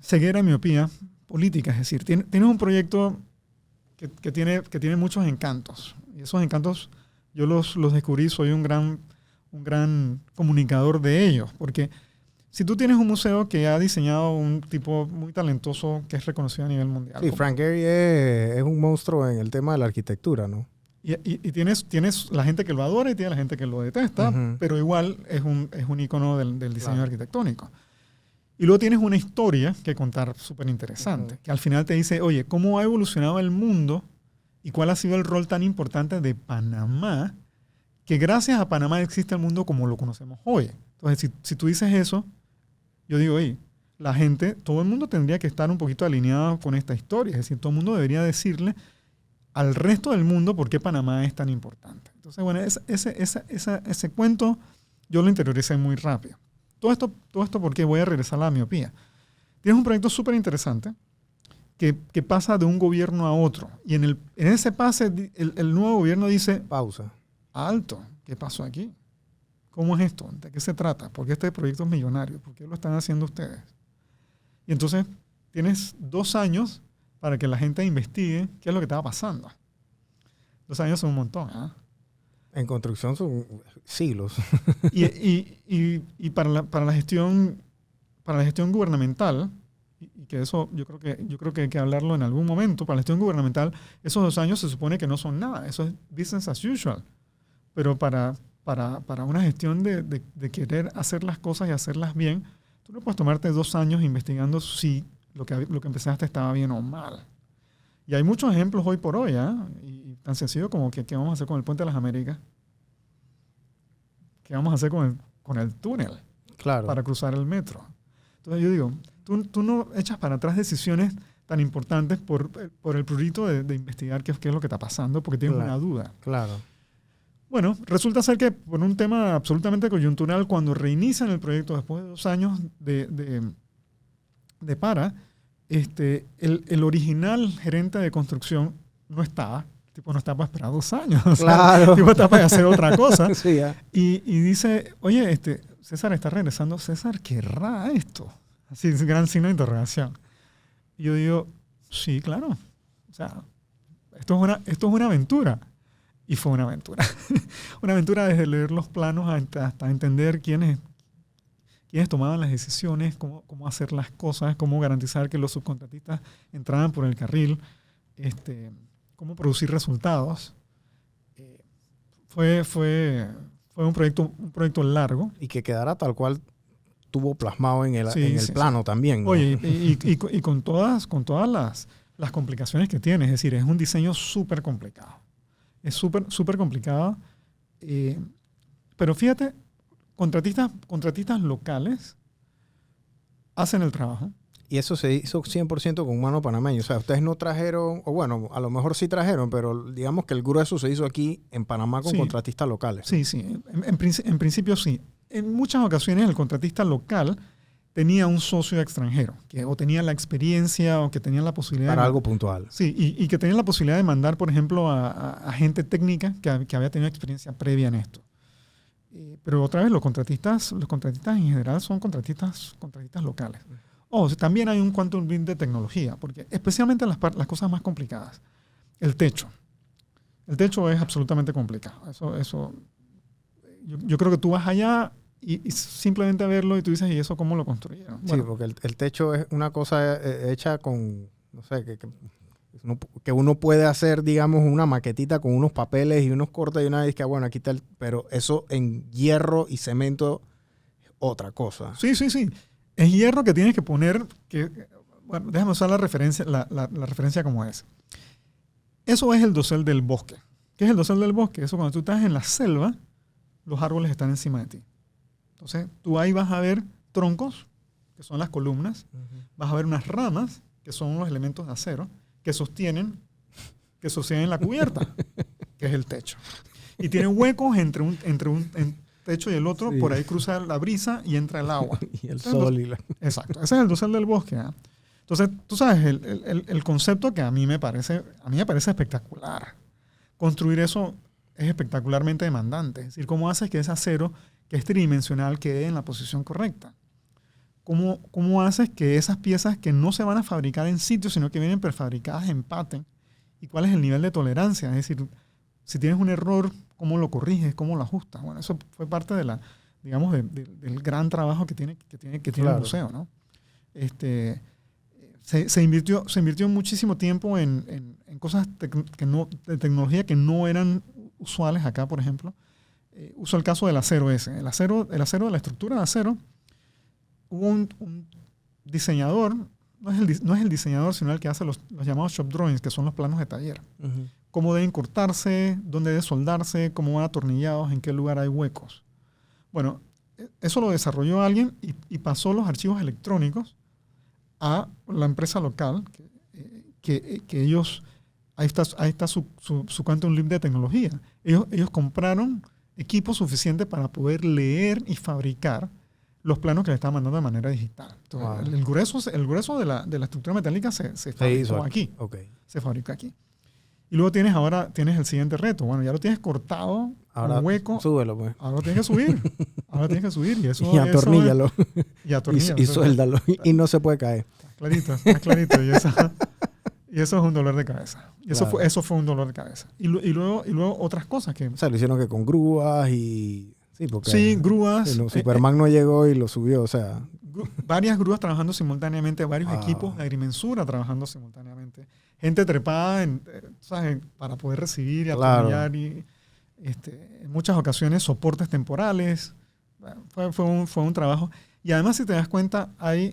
ceguera y miopía política. Es decir, tienes un proyecto que tiene muchos encantos. Y esos encantos yo los descubrí, soy un gran comunicador de ellos. Porque si tú tienes un museo que ha diseñado un tipo muy talentoso que es reconocido a nivel mundial. Sí, Frank Gehry es un monstruo en el tema de la arquitectura, ¿no? Y tienes la gente que lo adora y tienes la gente que lo detesta, Uh-huh. pero igual es un icono del diseño arquitectónico. Y luego tienes una historia que contar súper interesante, que al final te dice, oye, ¿cómo ha evolucionado el mundo y cuál ha sido el rol tan importante de Panamá, que gracias a Panamá existe el mundo como lo conocemos hoy? Entonces, si tú dices eso, yo digo, oye, todo el mundo tendría que estar un poquito alineado con esta historia. Es decir, todo el mundo debería decirle al resto del mundo por qué Panamá es tan importante. Entonces, bueno, ese cuento yo lo interioricé muy rápido. Todo esto porque voy a regresar a la miopía. Tienes un proyecto súper interesante que pasa de un gobierno a otro. Y en ese pase, el nuevo gobierno dice, pausa. Alto, ¿qué pasó aquí? ¿Cómo es esto? ¿De qué se trata? ¿Por qué este proyecto es millonario? ¿Por qué lo están haciendo ustedes? Y entonces tienes 2 años para que la gente investigue qué es lo que estaba pasando. 2 años son un montón, ¿eh? En construcción son siglos. Y para la gestión gubernamental, y que eso yo creo que hay que hablarlo en algún momento, para la gestión gubernamental, esos 2 años se supone que no son nada, eso es business as usual. Pero para una gestión de querer hacer las cosas y hacerlas bien, tú no puedes tomarte 2 años investigando si lo que empezaste estaba bien o mal. Y hay muchos ejemplos hoy por hoy, ¿ah? Y tan sencillo como que qué vamos a hacer con el Puente de las Américas. ¿Qué vamos a hacer con el túnel Claro. para cruzar el metro? Entonces yo digo, tú no echas para atrás decisiones tan importantes por el prurito de investigar qué es lo que está pasando, porque tienes Claro. una duda. Claro. Bueno, resulta ser que por un tema absolutamente coyuntural, cuando reinician el proyecto después de 2 años de para, el original gerente de construcción no estaba. El tipo no está para esperar 2 años. O sea, Claro. el tipo está para hacer otra cosa. Sí, ya. Y dice, oye, César está regresando. César, ¿querrá esto? Así, es un gran signo de interrogación. Y yo digo, sí, claro. O sea, esto es una aventura. Y fue una aventura. Una aventura desde leer los planos hasta entender quiénes tomaban las decisiones, cómo hacer las cosas, cómo garantizar que los subcontratistas entraban por el carril, cómo producir resultados. Fue un proyecto largo. Y que quedara tal cual tuvo plasmado en el Sí. plano también, ¿no? Oye, y con todas las complicaciones que tiene. Es decir, es un diseño súper complicado. Es súper complicado. Pero fíjate, contratistas locales hacen el trabajo. Y eso se hizo 100% con mano panameña. O sea, ustedes no trajeron, o bueno, a lo mejor sí trajeron, pero digamos que el grueso se hizo aquí en Panamá con Sí. contratistas locales. Sí. En principio sí. En muchas ocasiones el contratista local tenía un socio extranjero, o tenía la experiencia, o que tenía la posibilidad Para algo puntual. Sí, y que tenía la posibilidad de mandar, por ejemplo, a gente técnica que había tenido experiencia previa en esto. Pero otra vez, los contratistas en general son contratistas locales. También hay un quantum leap de tecnología, porque especialmente las cosas más complicadas. El techo. El techo es absolutamente complicado. Yo creo que tú vas allá y simplemente a verlo y tú dices, ¿y eso cómo lo construyeron? Sí, porque el techo es una cosa hecha con, no sé, que uno puede hacer, digamos, una maquetita con unos papeles y unos cortes y una vez que, bueno, aquí está pero eso en hierro y cemento es otra cosa. Sí. Es hierro que tienes que poner, bueno, déjame usar la referencia como es. Eso es el dosel del bosque. ¿Qué es el dosel del bosque? Eso cuando tú estás en la selva, los árboles están encima de ti. Entonces, tú ahí vas a ver troncos, que son las columnas, vas a ver unas ramas, que son los elementos de acero, que sostienen la cubierta, que es el techo. Y tiene huecos entre un techo y el otro, Sí. por ahí cruza la brisa y entra el agua. Y el sol y la... Exacto, ese es el dosel del bosque. ¿Eh? Entonces, tú sabes, el concepto que a mí me parece espectacular. Construir eso es espectacularmente demandante. Es decir, ¿cómo haces que ese acero, que es tridimensional, quede en la posición correcta? ¿Cómo haces que esas piezas que no se van a fabricar en sitio, sino que vienen prefabricadas empaten? ¿Y cuál es el nivel de tolerancia? Es decir, si tienes un error, ¿cómo lo corriges? ¿Cómo lo ajustas? Bueno, eso fue parte de del gran trabajo que tiene Claro. el museo, ¿no? Se invirtió muchísimo tiempo en cosas de tecnología que no eran usuales acá, por ejemplo. Uso el caso del acero ese. El acero de la estructura de acero, hubo un diseñador, no es el diseñador, sino el que hace los llamados shop drawings, que son los planos de taller. Uh-huh. Cómo deben cortarse, dónde deben soldarse, cómo van atornillados, en qué lugar hay huecos. Bueno, eso lo desarrolló alguien y pasó los archivos electrónicos a la empresa local, que ellos, ahí está su quantum leap de tecnología. Ellos compraron equipo suficiente para poder leer y fabricar los planos que le estaban mandando de manera digital. Entonces, Wow. el grueso de la estructura metálica se fabricó aquí. Okay. Se fabrica aquí. Y luego tienes el siguiente reto. Bueno, ya lo tienes cortado, Ahora un hueco. súbelo, pues. Ahora lo tienes que subir. Y eso, Y atorníllalo. Y atorníllalo. Y suéldalo. Y no se puede caer. Está clarito. Y eso es un dolor de cabeza. Y Claro. eso fue un dolor de cabeza. Y luego otras cosas que... O sea, lo hicieron que con grúas y... Sí, porque... Sí, grúas. Superman no llegó y lo subió, o sea... Varias grúas trabajando simultáneamente, varios Ah. equipos de agrimensura trabajando simultáneamente. Gente trepada ¿sabes? Para poder recibir y atornillar. Y, en muchas ocasiones soportes temporales. Bueno, fue un trabajo. Y además, si te das cuenta, ahora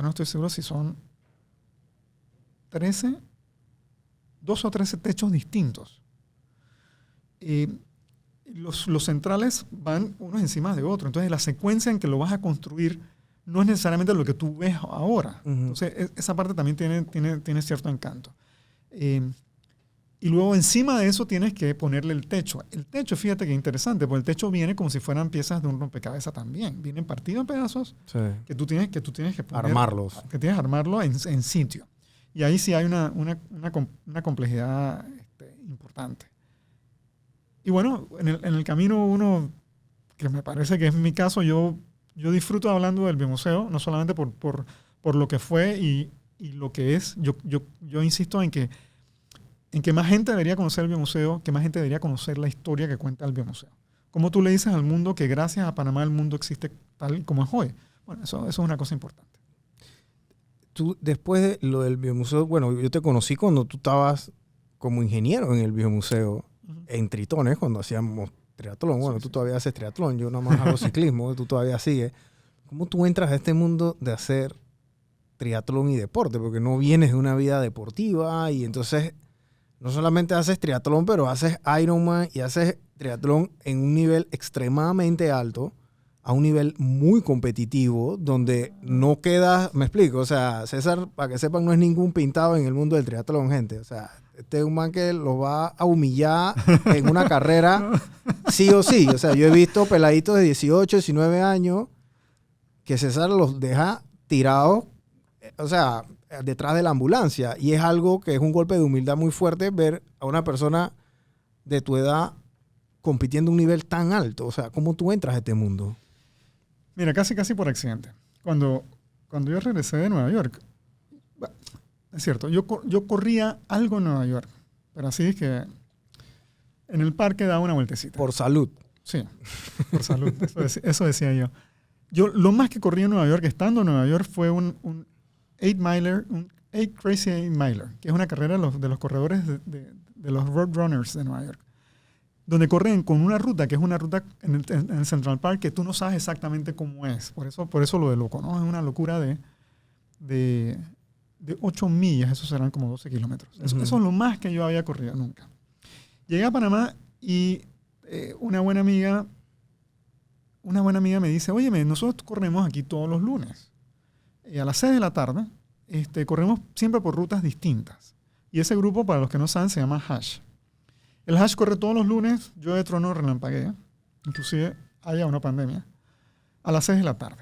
no estoy seguro si son 13 2 o 3 techos distintos. Los centrales van unos encima de otros. Entonces, la secuencia en que lo vas a construir no es necesariamente lo que tú ves ahora. Entonces, esa parte también tiene cierto encanto. Y luego, encima de eso, tienes que ponerle el techo. El techo, fíjate que interesante, porque el techo viene como si fueran piezas de un rompecabezas también. Vienen partidos en pedazos que tú tienes que poner, armarlos. Que tienes que armarlo en sitio. Y ahí sí hay una complejidad importante. Y bueno, en el camino uno, que me parece que es mi caso, yo disfruto hablando del biomuseo, no solamente por lo que fue y lo que es. Yo insisto en que más gente debería conocer el biomuseo, que más gente debería conocer la historia que cuenta el biomuseo. ¿Cómo tú le dices al mundo que gracias a Panamá el mundo existe tal como es hoy? Bueno, eso es una cosa importante. Tú, después de lo del biomuseo, bueno, yo te conocí cuando tú estabas como ingeniero en el biomuseo, en Tritones, cuando hacíamos triatlón. Bueno, tú todavía haces triatlón, yo nada más hago ciclismo, tú todavía sigues. ¿Cómo tú entras a este mundo de hacer triatlón y deporte? Porque no vienes de una vida deportiva y entonces no solamente haces triatlón, pero haces Ironman y haces triatlón en un nivel extremadamente alto, a un nivel muy competitivo, donde no quedas, me explico, o sea, César, para que sepan, no es ningún pintado en el mundo del triatlón, gente. O sea, este es un man que lo va a humillar en una carrera, sí o sí. O sea, yo he visto peladitos de 18, 19 años que César los deja tirados, o sea, detrás de la ambulancia. Y es algo que es un golpe de humildad muy fuerte ver a una persona de tu edad compitiendo a un nivel tan alto. O sea, ¿cómo tú entras a este mundo? Mira, casi por accidente. Cuando yo regresé de Nueva York, es cierto, yo corría algo en Nueva York, pero así es que en el parque daba una vueltecita. Por salud. Sí, por salud. Eso decía yo. Yo lo más que corrí en Nueva York, estando en Nueva York, fue un 8-miler, un 8 Crazy 8-miler, que es una carrera de los corredores de los Roadrunners de Nueva York, donde corren con una ruta, que es una ruta en el Central Park, que tú no sabes exactamente cómo es. Por eso lo de loco, ¿no? Es una locura de 8 millas, eso serán como 12 kilómetros. Eso es lo más que yo había corrido nunca. Llegué a Panamá y una buena amiga me dice, óyeme, nosotros corremos aquí todos los lunes. Y a las 6 de la tarde corremos siempre por rutas distintas. Y ese grupo, para los que no saben, se llama Hash. El Hash corre todos los lunes, yo de trono relampaguea, inclusive haya una pandemia, a las 6 de la tarde.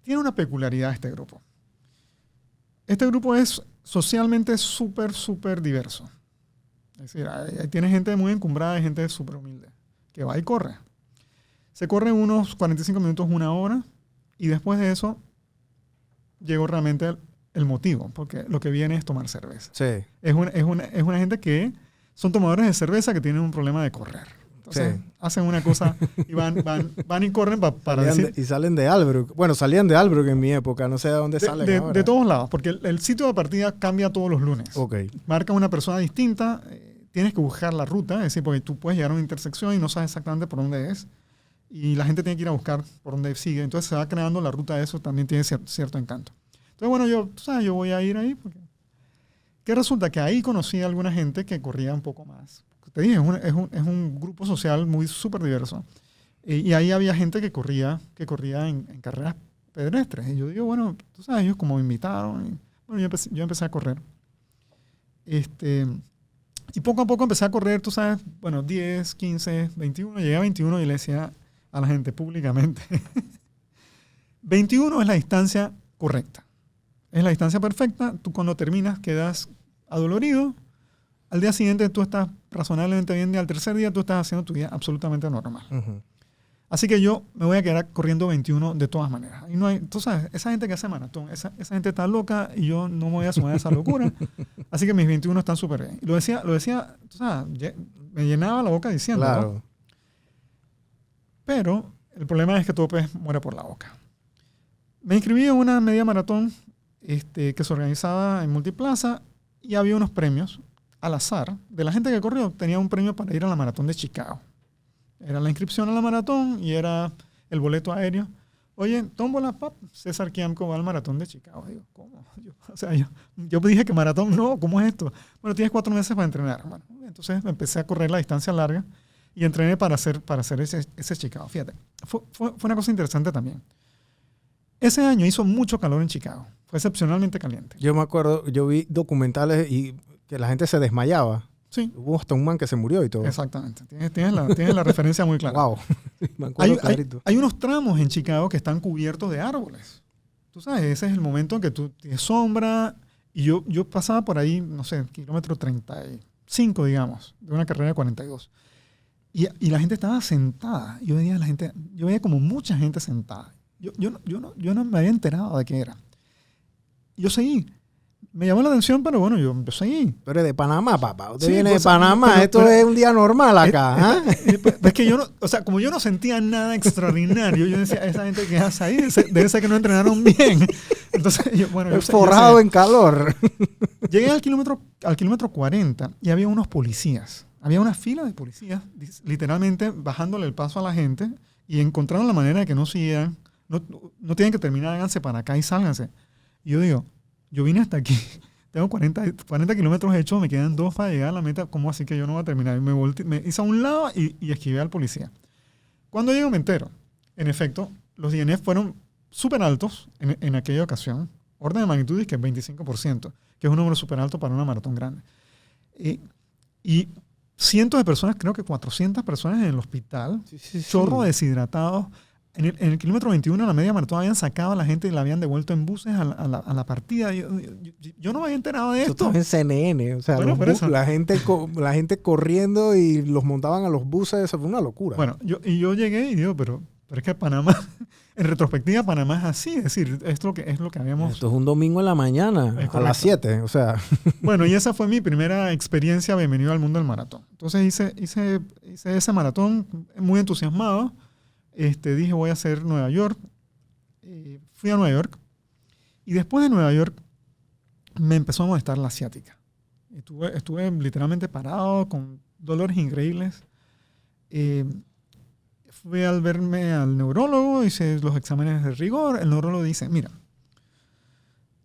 Tiene una peculiaridad este grupo. Este grupo es socialmente súper diverso. Es decir, ahí tiene gente muy encumbrada y gente súper humilde, que va y corre. Se corre unos 45 minutos, una hora, y después de eso llegó realmente el motivo, porque lo que viene es tomar cerveza. Sí. Es una gente que son tomadores de cerveza que tienen un problema de correr. Entonces, hacen una cosa y van y corren para decir... Y salen de Albrook. Bueno, salían de Albrook en mi época. No sé de dónde salen ahora. De todos lados, porque el sitio de partida cambia todos los lunes. Okay. Marca una persona distinta, tienes que buscar la ruta, es decir, porque tú puedes llegar a una intersección y no sabes exactamente por dónde es. Y la gente tiene que ir a buscar por dónde sigue. Entonces se va creando la ruta de eso, también tiene cierto encanto. Entonces, bueno, yo voy a ir ahí. ¿Qué resulta? Que ahí conocí a alguna gente que corría un poco más. Te dije, es un grupo social muy súper diverso. Y ahí había gente que corría en carreras pedestres. Y yo digo, bueno, tú sabes, ellos como me invitaron. Y, bueno, yo empecé a correr. Y poco a poco empecé a correr, tú sabes, bueno, 10, 15, 21. Llegué a 21 y le decía a la gente públicamente, 21 es la distancia correcta. Es la distancia perfecta. Tú cuando terminas quedas adolorido. Al día siguiente tú estás razonablemente bien y al tercer día tú estás haciendo tu vida absolutamente normal. Uh-huh. Así que yo me voy a quedar corriendo 21 de todas maneras. Y no hay, tú sabes, esa gente que hace maratón, esa gente está loca y yo no me voy a sumar a esa locura. Así que mis 21 están súper bien. Y lo decía, tú sabes, me llenaba la boca diciendo. Claro. ¿No? Pero el problema es que todo pez muere por la boca. Me inscribí en una media maratón que se organizaba en Multiplaza y había unos premios al azar. De la gente que corrió, tenía un premio para ir a la maratón de Chicago. Era la inscripción a la maratón y era el boleto aéreo. Oye, tómbola, pap, César Kiamco va al maratón de Chicago. Digo, ¿cómo? Yo dije que maratón, no, ¿cómo es esto? Bueno, tienes 4 meses para entrenar. Bueno, entonces empecé a correr la distancia larga y entrené para hacer ese Chicago. Fíjate, fue una cosa interesante también. Ese año hizo mucho calor en Chicago. Fue excepcionalmente caliente. Yo me acuerdo, yo vi documentales y que la gente se desmayaba. Sí. Hubo hasta un man que se murió y todo. Exactamente. Tienes la referencia muy clara. Wow. Me acuerdo clarito. Hay unos tramos en Chicago que están cubiertos de árboles. Tú sabes, ese es el momento en que tú tienes sombra. Y yo pasaba por ahí, no sé, kilómetro 35, digamos, de una carrera de 42. Y la gente estaba sentada. Yo veía como mucha gente sentada. Yo no me había enterado de qué era. Yo seguí. Me llamó la atención, pero bueno, yo seguí. Tú eres de Panamá, papá. Usted Sí, viene pues, de Panamá. Esto es un día normal acá. ¿Ah? Es que yo no, o sea, como yo no sentía nada extraordinario, yo decía, esa gente que hace ahí debe ser que no entrenaron bien. Entonces, yo Forrado en calor. Llegué al kilómetro 40 y había unos policías. Había una fila de policías, literalmente bajándole el paso a la gente y encontraron la manera de que no siguieran. No tienen que terminar, háganse para acá y sálganse. Y yo digo, yo vine hasta aquí, tengo 40 kilómetros hechos, me quedan 2 para llegar a la meta, ¿cómo así que yo no voy a terminar? Y me hice a un lado y esquivé al policía. Cuando llego me entero, en efecto, los DNF fueron súper altos en aquella ocasión, orden de magnitud es que es 25%, que es un número súper alto para una maratón grande. Y cientos de personas, creo que 400 personas en el hospital, chorro deshidratados. En el kilómetro 21, la media maratón, habían sacado a la gente y la habían devuelto en buses a la partida. Yo no me había enterado de esto. Esto es en CNN. O sea, Bueno, la gente corriendo y los montaban a los buses. Eso fue una locura. Bueno, yo llegué y digo, pero es que Panamá, en retrospectiva, Panamá es así. Es decir, esto es lo que habíamos... Esto es un domingo en la mañana, a las 7. O sea... Bueno, y esa fue mi primera experiencia. Bienvenido al mundo del maratón. Entonces hice ese maratón muy entusiasmado. Dije, voy a hacer Nueva York. Fui a Nueva York. Y después de Nueva York, me empezó a molestar la ciática. Estuve literalmente parado, con dolores increíbles. Fui a verme al neurólogo, hice los exámenes de rigor. El neurólogo dice, mira,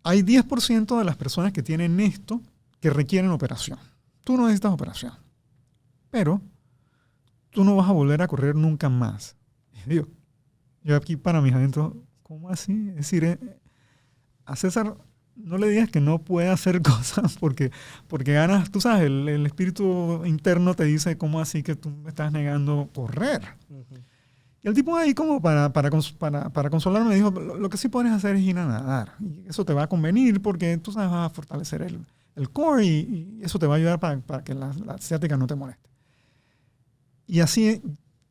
hay 10% de las personas que tienen esto que requieren operación. Tú no necesitas operación. Pero tú no vas a volver a correr nunca más. Digo, yo aquí para mis adentros, ¿cómo así? Es decir, a César no le digas que no puede hacer cosas porque ganas, tú sabes, el espíritu interno te dice, ¿cómo así que tú me estás negando correr? Uh-huh. Y el tipo ahí como para consolarme me dijo, lo que sí puedes hacer es ir a nadar. Y eso te va a convenir porque tú sabes, vas a fortalecer el core y eso te va a ayudar para que la ciática no te moleste. Y así...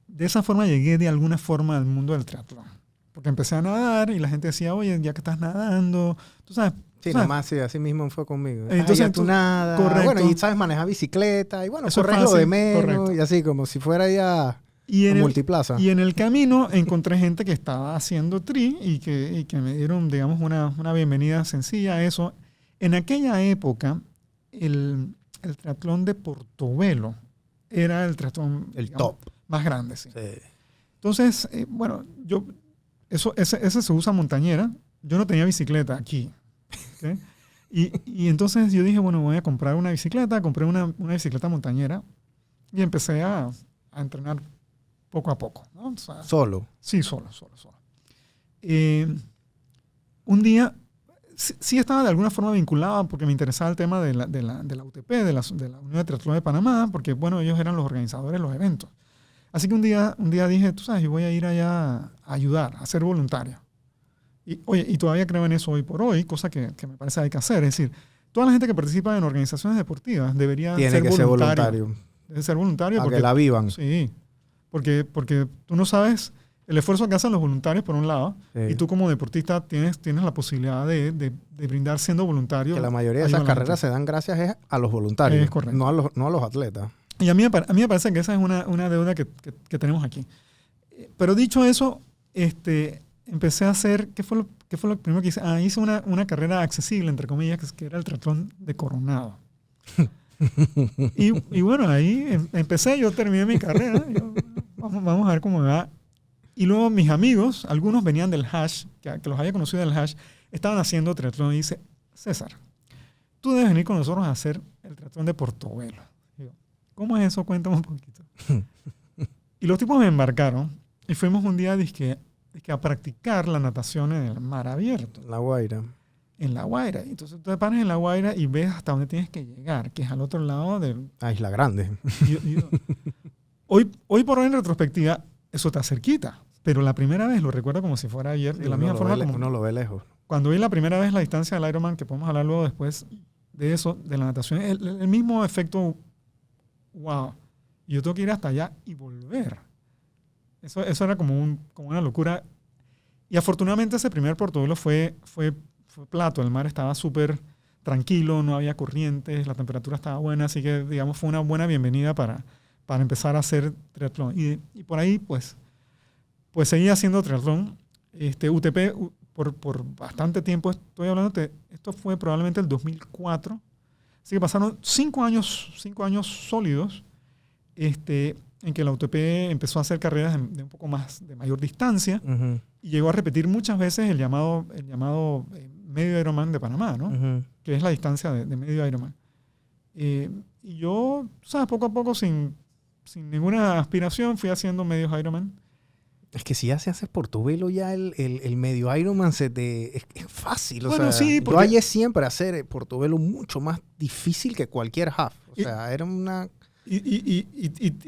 De esa forma llegué de alguna forma al mundo del triatlón. Porque empecé a nadar y la gente decía, oye, ya que estás nadando, tú sabes. Sí, nomás, sí, así mismo fue conmigo. Entonces tú nada. Correcto. Bueno, y sabes manejar bicicleta, y bueno, eso corres es fácil, lo de menos, correcto. Y así como si fuera ya a Multiplaza. Y en el camino encontré gente que estaba haciendo tri y que me dieron, digamos, una bienvenida sencilla a eso. En aquella época, el triatlón de Portobelo era el triatlón, el digamos, top. Más grande, sí. Sí. Entonces, bueno, ese se usa montañera. Yo no tenía bicicleta aquí. ¿Okay? Y entonces yo dije, bueno, voy a comprar una bicicleta. Compré una bicicleta montañera y empecé a entrenar poco a poco, ¿no? O sea, ¿Solo? Sí, solo. Un día, sí estaba de alguna forma vinculado porque me interesaba el tema de la UTP, de la Unión de Triatlón de Panamá, porque, bueno, ellos eran los organizadores de los eventos. Así que un día dije, tú sabes, yo voy a ir allá a ayudar, a ser voluntario. Y todavía creo en eso hoy por hoy, cosa que me parece que hay que hacer. Es decir, toda la gente que participa en organizaciones deportivas debería ser voluntario. Debe ser voluntario. Para que la vivan. Sí, porque tú no sabes el esfuerzo que hacen los voluntarios por un lado, sí. Y tú como deportista tienes la posibilidad de brindar siendo voluntario. Que la mayoría de esas carreras se dan gracias a los voluntarios, es correcto. No a los atletas. Y a mí me parece que esa es una deuda que tenemos aquí. Pero dicho eso, empecé a hacer, ¿qué fue lo primero que hice? Hice una carrera accesible, entre comillas, que era el triatlón de Coronado. y bueno, ahí empecé, yo terminé mi carrera. Vamos a ver cómo me va. Y luego mis amigos, algunos venían del Hash, que los había conocido del Hash, estaban haciendo triatlón y dice, César, tú debes venir con nosotros a hacer el triatlón de Portobelo. Digo, ¿cómo es eso? Cuéntame un poquito. Y los tipos me embarcaron y fuimos un día dizque a practicar la natación en el mar abierto. La Guaira. En La Guaira. Entonces tú te paras en La Guaira y ves hasta dónde tienes que llegar, que es al otro lado del... Ah, Isla Grande. Hoy por hoy en retrospectiva, eso está cerquita. Pero la primera vez lo recuerdo como si fuera ayer. De la misma forma como uno lo ve lejos. cuando vi la primera vez la distancia del Ironman, que podemos hablar luego después de eso, de la natación, el mismo efecto, wow, yo tengo que ir hasta allá y volver. Eso era como una locura. Y afortunadamente ese primer Portobelo fue plato. El mar estaba súper tranquilo, no había corrientes, la temperatura estaba buena, así que digamos fue una buena bienvenida para empezar a hacer triatlón. Y por ahí pues seguí haciendo triatlón. UTP por bastante tiempo, estoy hablando esto fue probablemente el 2004. Así que pasaron 5 años sólidos en que la UTP empezó a hacer carreras de un poco más, de mayor distancia, Uh-huh. y llegó a repetir muchas veces el llamado medio Ironman de Panamá, ¿no? Uh-huh. Que es la distancia de medio Ironman. Y yo, ¿sabes? Poco a poco, sin ninguna aspiración, fui haciendo medios Ironman. Es que si ya se hace Portobelo, ya el medio Ironman es fácil. O Bueno, sea, sí, yo porque- hallé siempre hacer Portobelo mucho más difícil que cualquier half. O sea, era una... Y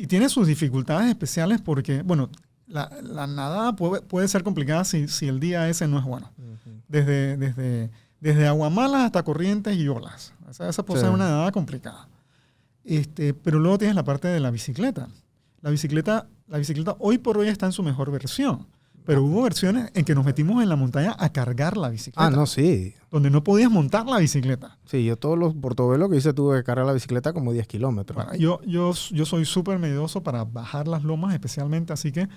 tiene sus dificultades especiales porque, bueno, la nadada puede ser complicada si el día ese no es bueno. Uh-huh. Desde aguamalas hasta corrientes y olas. O sea, esa puede Sí. ser una nadada complicada. Pero luego tienes la parte de la bicicleta. La bicicleta hoy por hoy está en su mejor versión. Pero hubo versiones en que nos metimos en la montaña a cargar la bicicleta. Ah, no, sí. Donde no podías montar la bicicleta. Sí, yo todos los Portobelo que hice tuve que cargar la bicicleta como 10 kilómetros. Bueno, yo soy súper miedoso para bajar las lomas especialmente, así que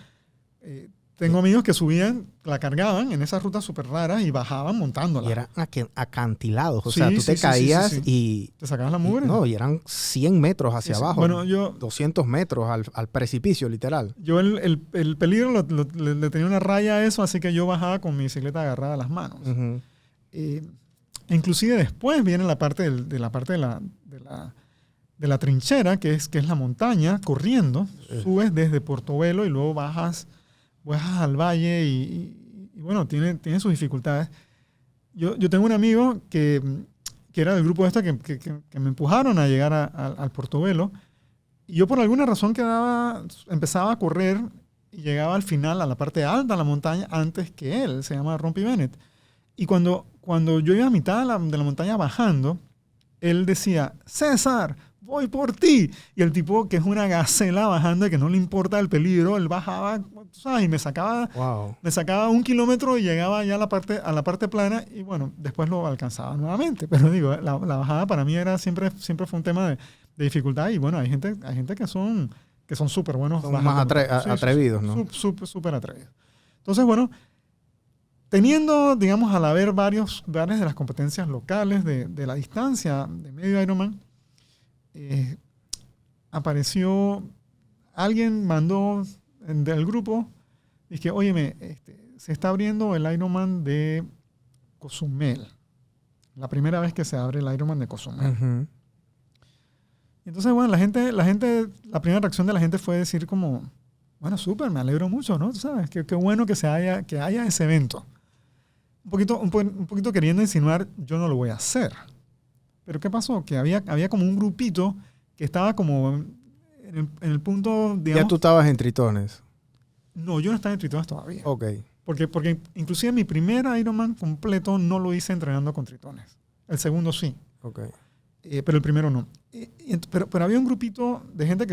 tengo amigos que subían, la cargaban en esas rutas súper raras y bajaban montándola. Y eran acantilados. O Sí, sea, tú sí, te sí, caías sí, sí. y... ¿Te sacabas la mugre? No, y eran 100 metros hacia Sí, sí. abajo. Bueno, yo 200 metros al precipicio, literal. el peligro le tenía una raya a eso, así que yo bajaba con mi bicicleta agarrada a las manos. Uh-huh. Inclusive después viene la parte de la trinchera, que es la montaña, corriendo. Subes desde Portobelo y luego bajas al valle y bueno, tiene sus dificultades. Yo tengo un amigo que era del grupo que me empujaron a llegar al Portobelo, y yo por alguna razón empezaba a correr y llegaba al final, a la parte alta de la montaña, antes que él. Se llama Rompi Bennett. Y cuando yo iba a mitad de la montaña bajando, él decía, César, voy por ti. Y el tipo, que es una gacela bajando y que no le importa el peligro, él bajaba, ¿sabes? Y me sacaba 1 kilómetro y llegaba ya a la parte plana, y bueno, después lo alcanzaba nuevamente. Pero digo, la bajada para mí siempre fue un tema de dificultad, y bueno, hay gente que son súper buenos. Son más atrevidos, ¿no? Súper atrevidos. Entonces, bueno, teniendo, digamos, al haber varias de las competencias locales de la distancia de medio Ironman, apareció, alguien mandó del grupo, dije, óyeme, se está abriendo el Ironman de Cozumel. La primera vez que se abre el Ironman de Cozumel. Uh-huh. Entonces, bueno, la primera reacción de la gente fue decir como, bueno, súper, me alegro mucho, ¿no? Tú sabes, qué bueno que haya ese evento. Un poquito queriendo insinuar, yo no lo voy a hacer. Pero ¿qué pasó? Que había como un grupito que estaba como en el punto, digamos... Ya tú estabas en Tritones. No, yo no estaba en Tritones todavía. Ok. Porque inclusive mi primer Ironman completo no lo hice entrenando con Tritones. El segundo sí. Ok. Pero el primero no. Pero había un grupito de gente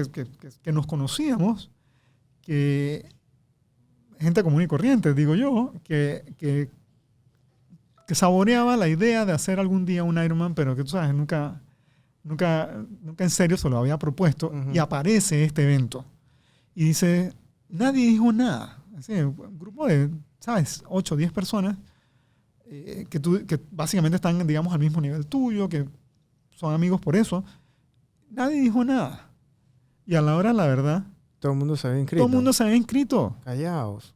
que nos conocíamos, gente común y corriente, digo yo, que saboreaba la idea de hacer algún día un Ironman, pero que tú sabes, nunca en serio se lo había propuesto. Uh-huh. Y aparece este evento. Y dice, nadie dijo nada. Así, un grupo de, ¿sabes? 8 o 10 personas que básicamente están, digamos, al mismo nivel tuyo, que son amigos por eso. Nadie dijo nada. Y a la hora, la verdad, Todo el mundo se había inscrito. Todo el mundo se había inscrito. Callaos.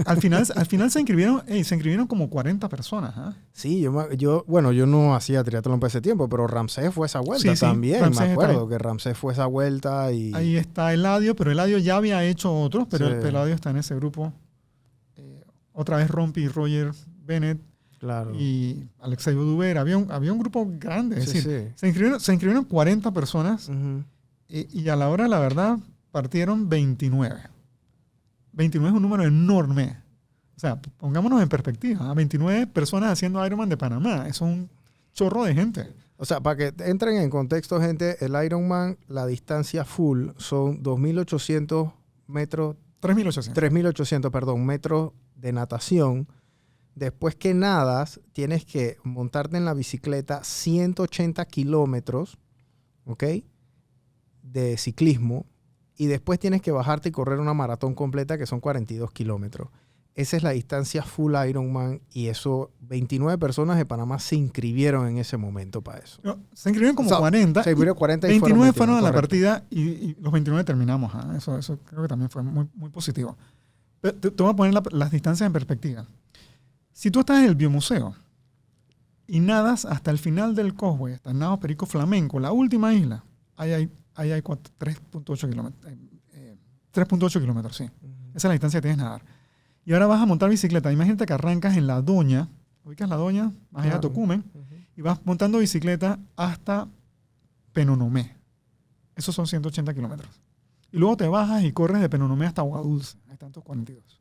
Al final se inscribieron como 40 personas. ¿Ah? Sí, yo no hacía triatlón por ese tiempo, pero Ramsés fue esa vuelta Sí, también. Ramsés Me está acuerdo ahí. que Ramsés fue esa vuelta y... Ahí está Eladio, pero Eladio ya había hecho otros, pero Sí. Eladio está en ese grupo. Otra vez Rompi y Roger Bennett Claro. y Alexei Oduber. Había un grupo grande. Es Sí, decir, sí. se inscribieron 40 personas Ujú. y a la hora, la verdad, partieron 29. 29 es un número enorme. O sea, pongámonos en perspectiva. ¿Ah? 29 personas haciendo Ironman de Panamá. Eso es un chorro de gente. O sea, para que entren en contexto, gente, el Ironman, la distancia full son 2.800 metros, 3.800. 3.800, perdón, metros de natación. Después que nadas, tienes que montarte en la bicicleta 180 kilómetros, ¿ok? De ciclismo. Y después tienes que bajarte y correr una maratón completa que son 42 kilómetros. Esa es la distancia full Ironman y eso, 29 personas de Panamá se inscribieron en ese momento para eso. No, se inscribieron como O sea, 40. Se inscribieron 40 y 29 fueron a la correcto. partida y los 29 terminamos. ¿Ah? Eso creo que también fue muy, muy positivo. Pero te voy a poner las distancias en perspectiva. Si tú estás en el biomuseo y nadas hasta el final del Causeway, hasta el Nado Perico Flamenco, la última isla, ahí hay 3.8 kilómetros. 3.8 kilómetros, sí. Esa es la distancia que tienes que nadar. Y ahora vas a montar bicicleta. Imagínate que arrancas en La Doña, ubicas La Doña, más allá de Claro. Tocumen, y vas montando bicicleta hasta Penonomé. Esos son 180 kilómetros. Y luego te bajas y corres de Penonomé hasta Agua Dulce. Hay tantos 42.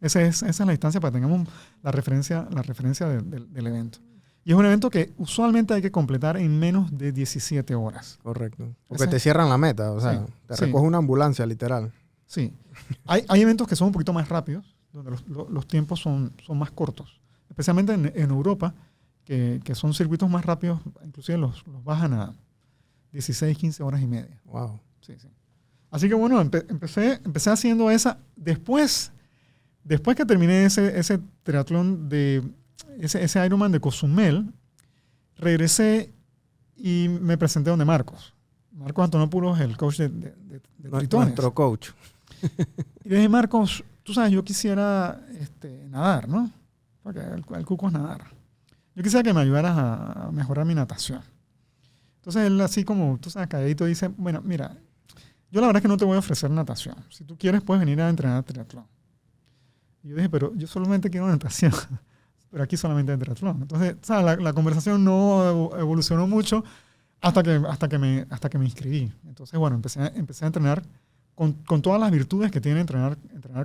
Esa es la distancia para que tengamos la referencia del evento. Y es un evento que usualmente hay que completar en menos de 17 horas. Correcto. Porque Ese- te cierran la meta, o sea, Sí, te sí. recoge una ambulancia, literal. Sí. Hay eventos que son un poquito más rápidos, donde los tiempos son más cortos. Especialmente en Europa, que son circuitos más rápidos, inclusive los bajan a 16, 15 horas y media. Wow. Sí, sí. Así que bueno, empecé haciendo esa. Después que terminé ese triatlón ese Ironman de Cozumel, regresé y me presenté donde Marcos. Marcos Antonopoulos, el coach de tritones. Nuestro coach. Y le dije, Marcos, tú sabes, yo quisiera nadar, ¿no? Porque el cuco es nadar. Yo quisiera que me ayudaras a mejorar mi natación. Entonces él así como, tú sabes, calladito dice, bueno, mira, yo la verdad es que no te voy a ofrecer natación. Si tú quieres, puedes venir a entrenar triatlón. Y yo dije, pero yo solamente quiero natación. Pero aquí solamente hay triatlón. Entonces, ¿sabes? La conversación no evolucionó mucho hasta que me inscribí. Entonces, bueno, empecé a entrenar con todas las virtudes que tiene entrenar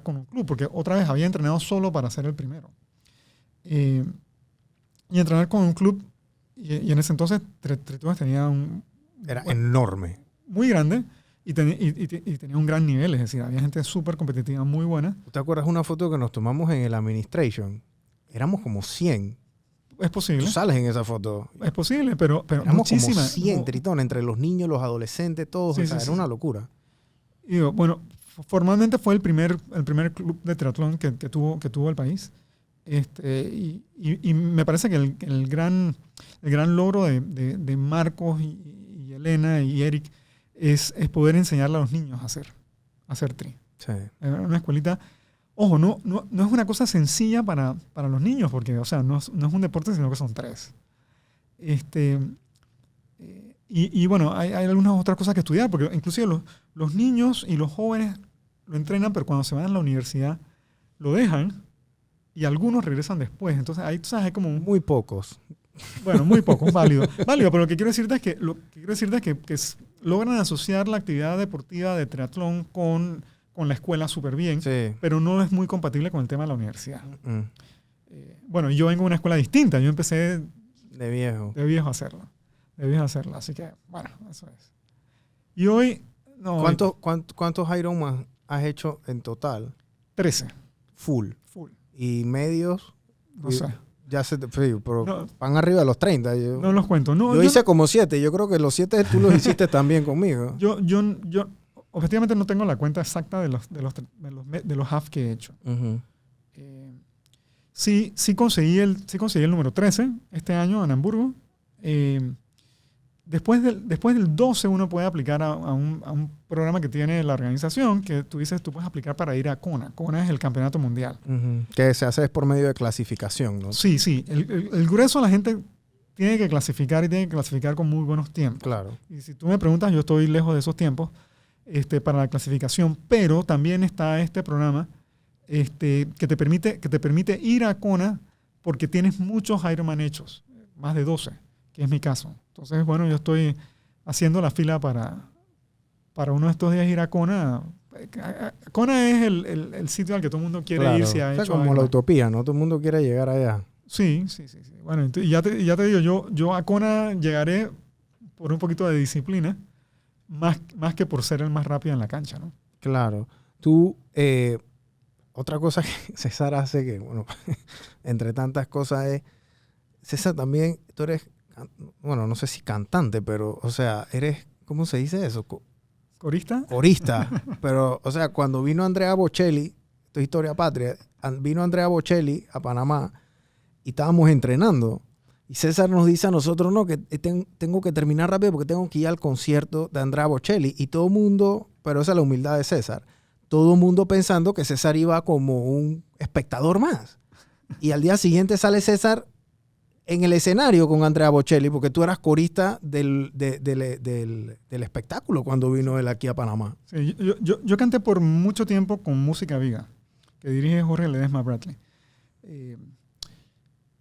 con un club, porque otra vez había entrenado solo para ser el primero. Y entrenar con un club, y en ese entonces Tritones tenía Era enorme. muy grande y tenía un gran nivel, es decir, había gente súper competitiva, muy buena. ¿Tú te acuerdas una foto que nos tomamos en el Administration? Éramos como 100. Es posible. Tú sales en esa foto. Es posible, pero Éramos muchísima. como 100 no- tritones, entre los niños, los adolescentes, todos. Sí, o sea, sí, era sí. una locura. Y digo, bueno, formalmente fue el primer club de triatlón que tuvo el país. Y me parece que el gran logro de Marcos y Elena y Eric es poder enseñarle a los niños a hacer tri. Sí. Una escuelita. Ojo, no es una cosa sencilla para los niños, porque, o sea, no es un deporte, sino que son 3. Y bueno, hay algunas otras cosas que estudiar, porque inclusive los niños y los jóvenes lo entrenan, pero cuando se van a la universidad lo dejan y algunos regresan después. Entonces ahí, tú sabes, hay como Muy pocos. bueno, muy poco, válido, pero lo que quiero decirte es que logran asociar la actividad deportiva de triatlón con la escuela súper bien, Sí. pero no es muy compatible con el tema de la universidad. Mm. Bueno, yo vengo de una escuela distinta, yo empecé De viejo. de viejo a hacerlo, así que, bueno, eso es. Y hoy, no, ¿Cuántos Ironman has hecho en total? 13, Full. full, Y medios, no sé, ya se te... Sí, pero No. van arriba de los 30. Yo, no los cuento. No, yo hice como 7. Yo creo que los 7 tú los hiciste también conmigo. yo objetivamente no tengo la cuenta exacta de los half que he hecho. Ujú. Sí conseguí el número 13 este año en Hamburgo. Después del 12 uno puede aplicar a un programa que tiene la organización, que tú dices, tú puedes aplicar para ir a Kona. Kona es el campeonato mundial. Que se hace por medio de clasificación, ¿no? Sí, sí. El grueso la gente tiene que clasificar y tiene que clasificar con muy buenos tiempos. Claro. Y si tú me preguntas, yo estoy lejos de esos tiempos para la clasificación, pero también está este programa que te permite ir a Kona porque tienes muchos Ironman hechos, más de 12, que es mi caso. Entonces, bueno, yo estoy haciendo la fila para uno de estos días ir a Kona. Kona es el sitio al que todo el mundo quiere ir. Si ha o sea, hecho como Ironman. la utopía, ¿no? Todo el mundo quiere llegar allá. Sí. Bueno, y ya te digo, yo a Kona llegaré por un poquito de disciplina, más que por ser el más rápido en la cancha, ¿no? Claro. Tú, otra cosa que César hace, que bueno, entre tantas cosas es, César también, tú eres, bueno, no sé si cantante, pero, o sea, eres, ¿cómo se dice eso? ¿Corista? Corista. Pero, o sea, cuando vino Andrea Bocelli, esto es historia patria, vino Andrea Bocelli a Panamá y estábamos entrenando. Y César nos dice a nosotros, no, que tengo que terminar rápido porque tengo que ir al concierto de Andrea Bocelli. Y todo el mundo, pero esa es la humildad de César, todo el mundo pensando que César iba como un espectador más. Y al día siguiente sale César en el escenario con Andrea Bocelli, porque tú eras corista del espectáculo cuando vino él aquí a Panamá. Sí, yo canté por mucho tiempo con Música Viva, que dirige Jorge Ledesma Bradley.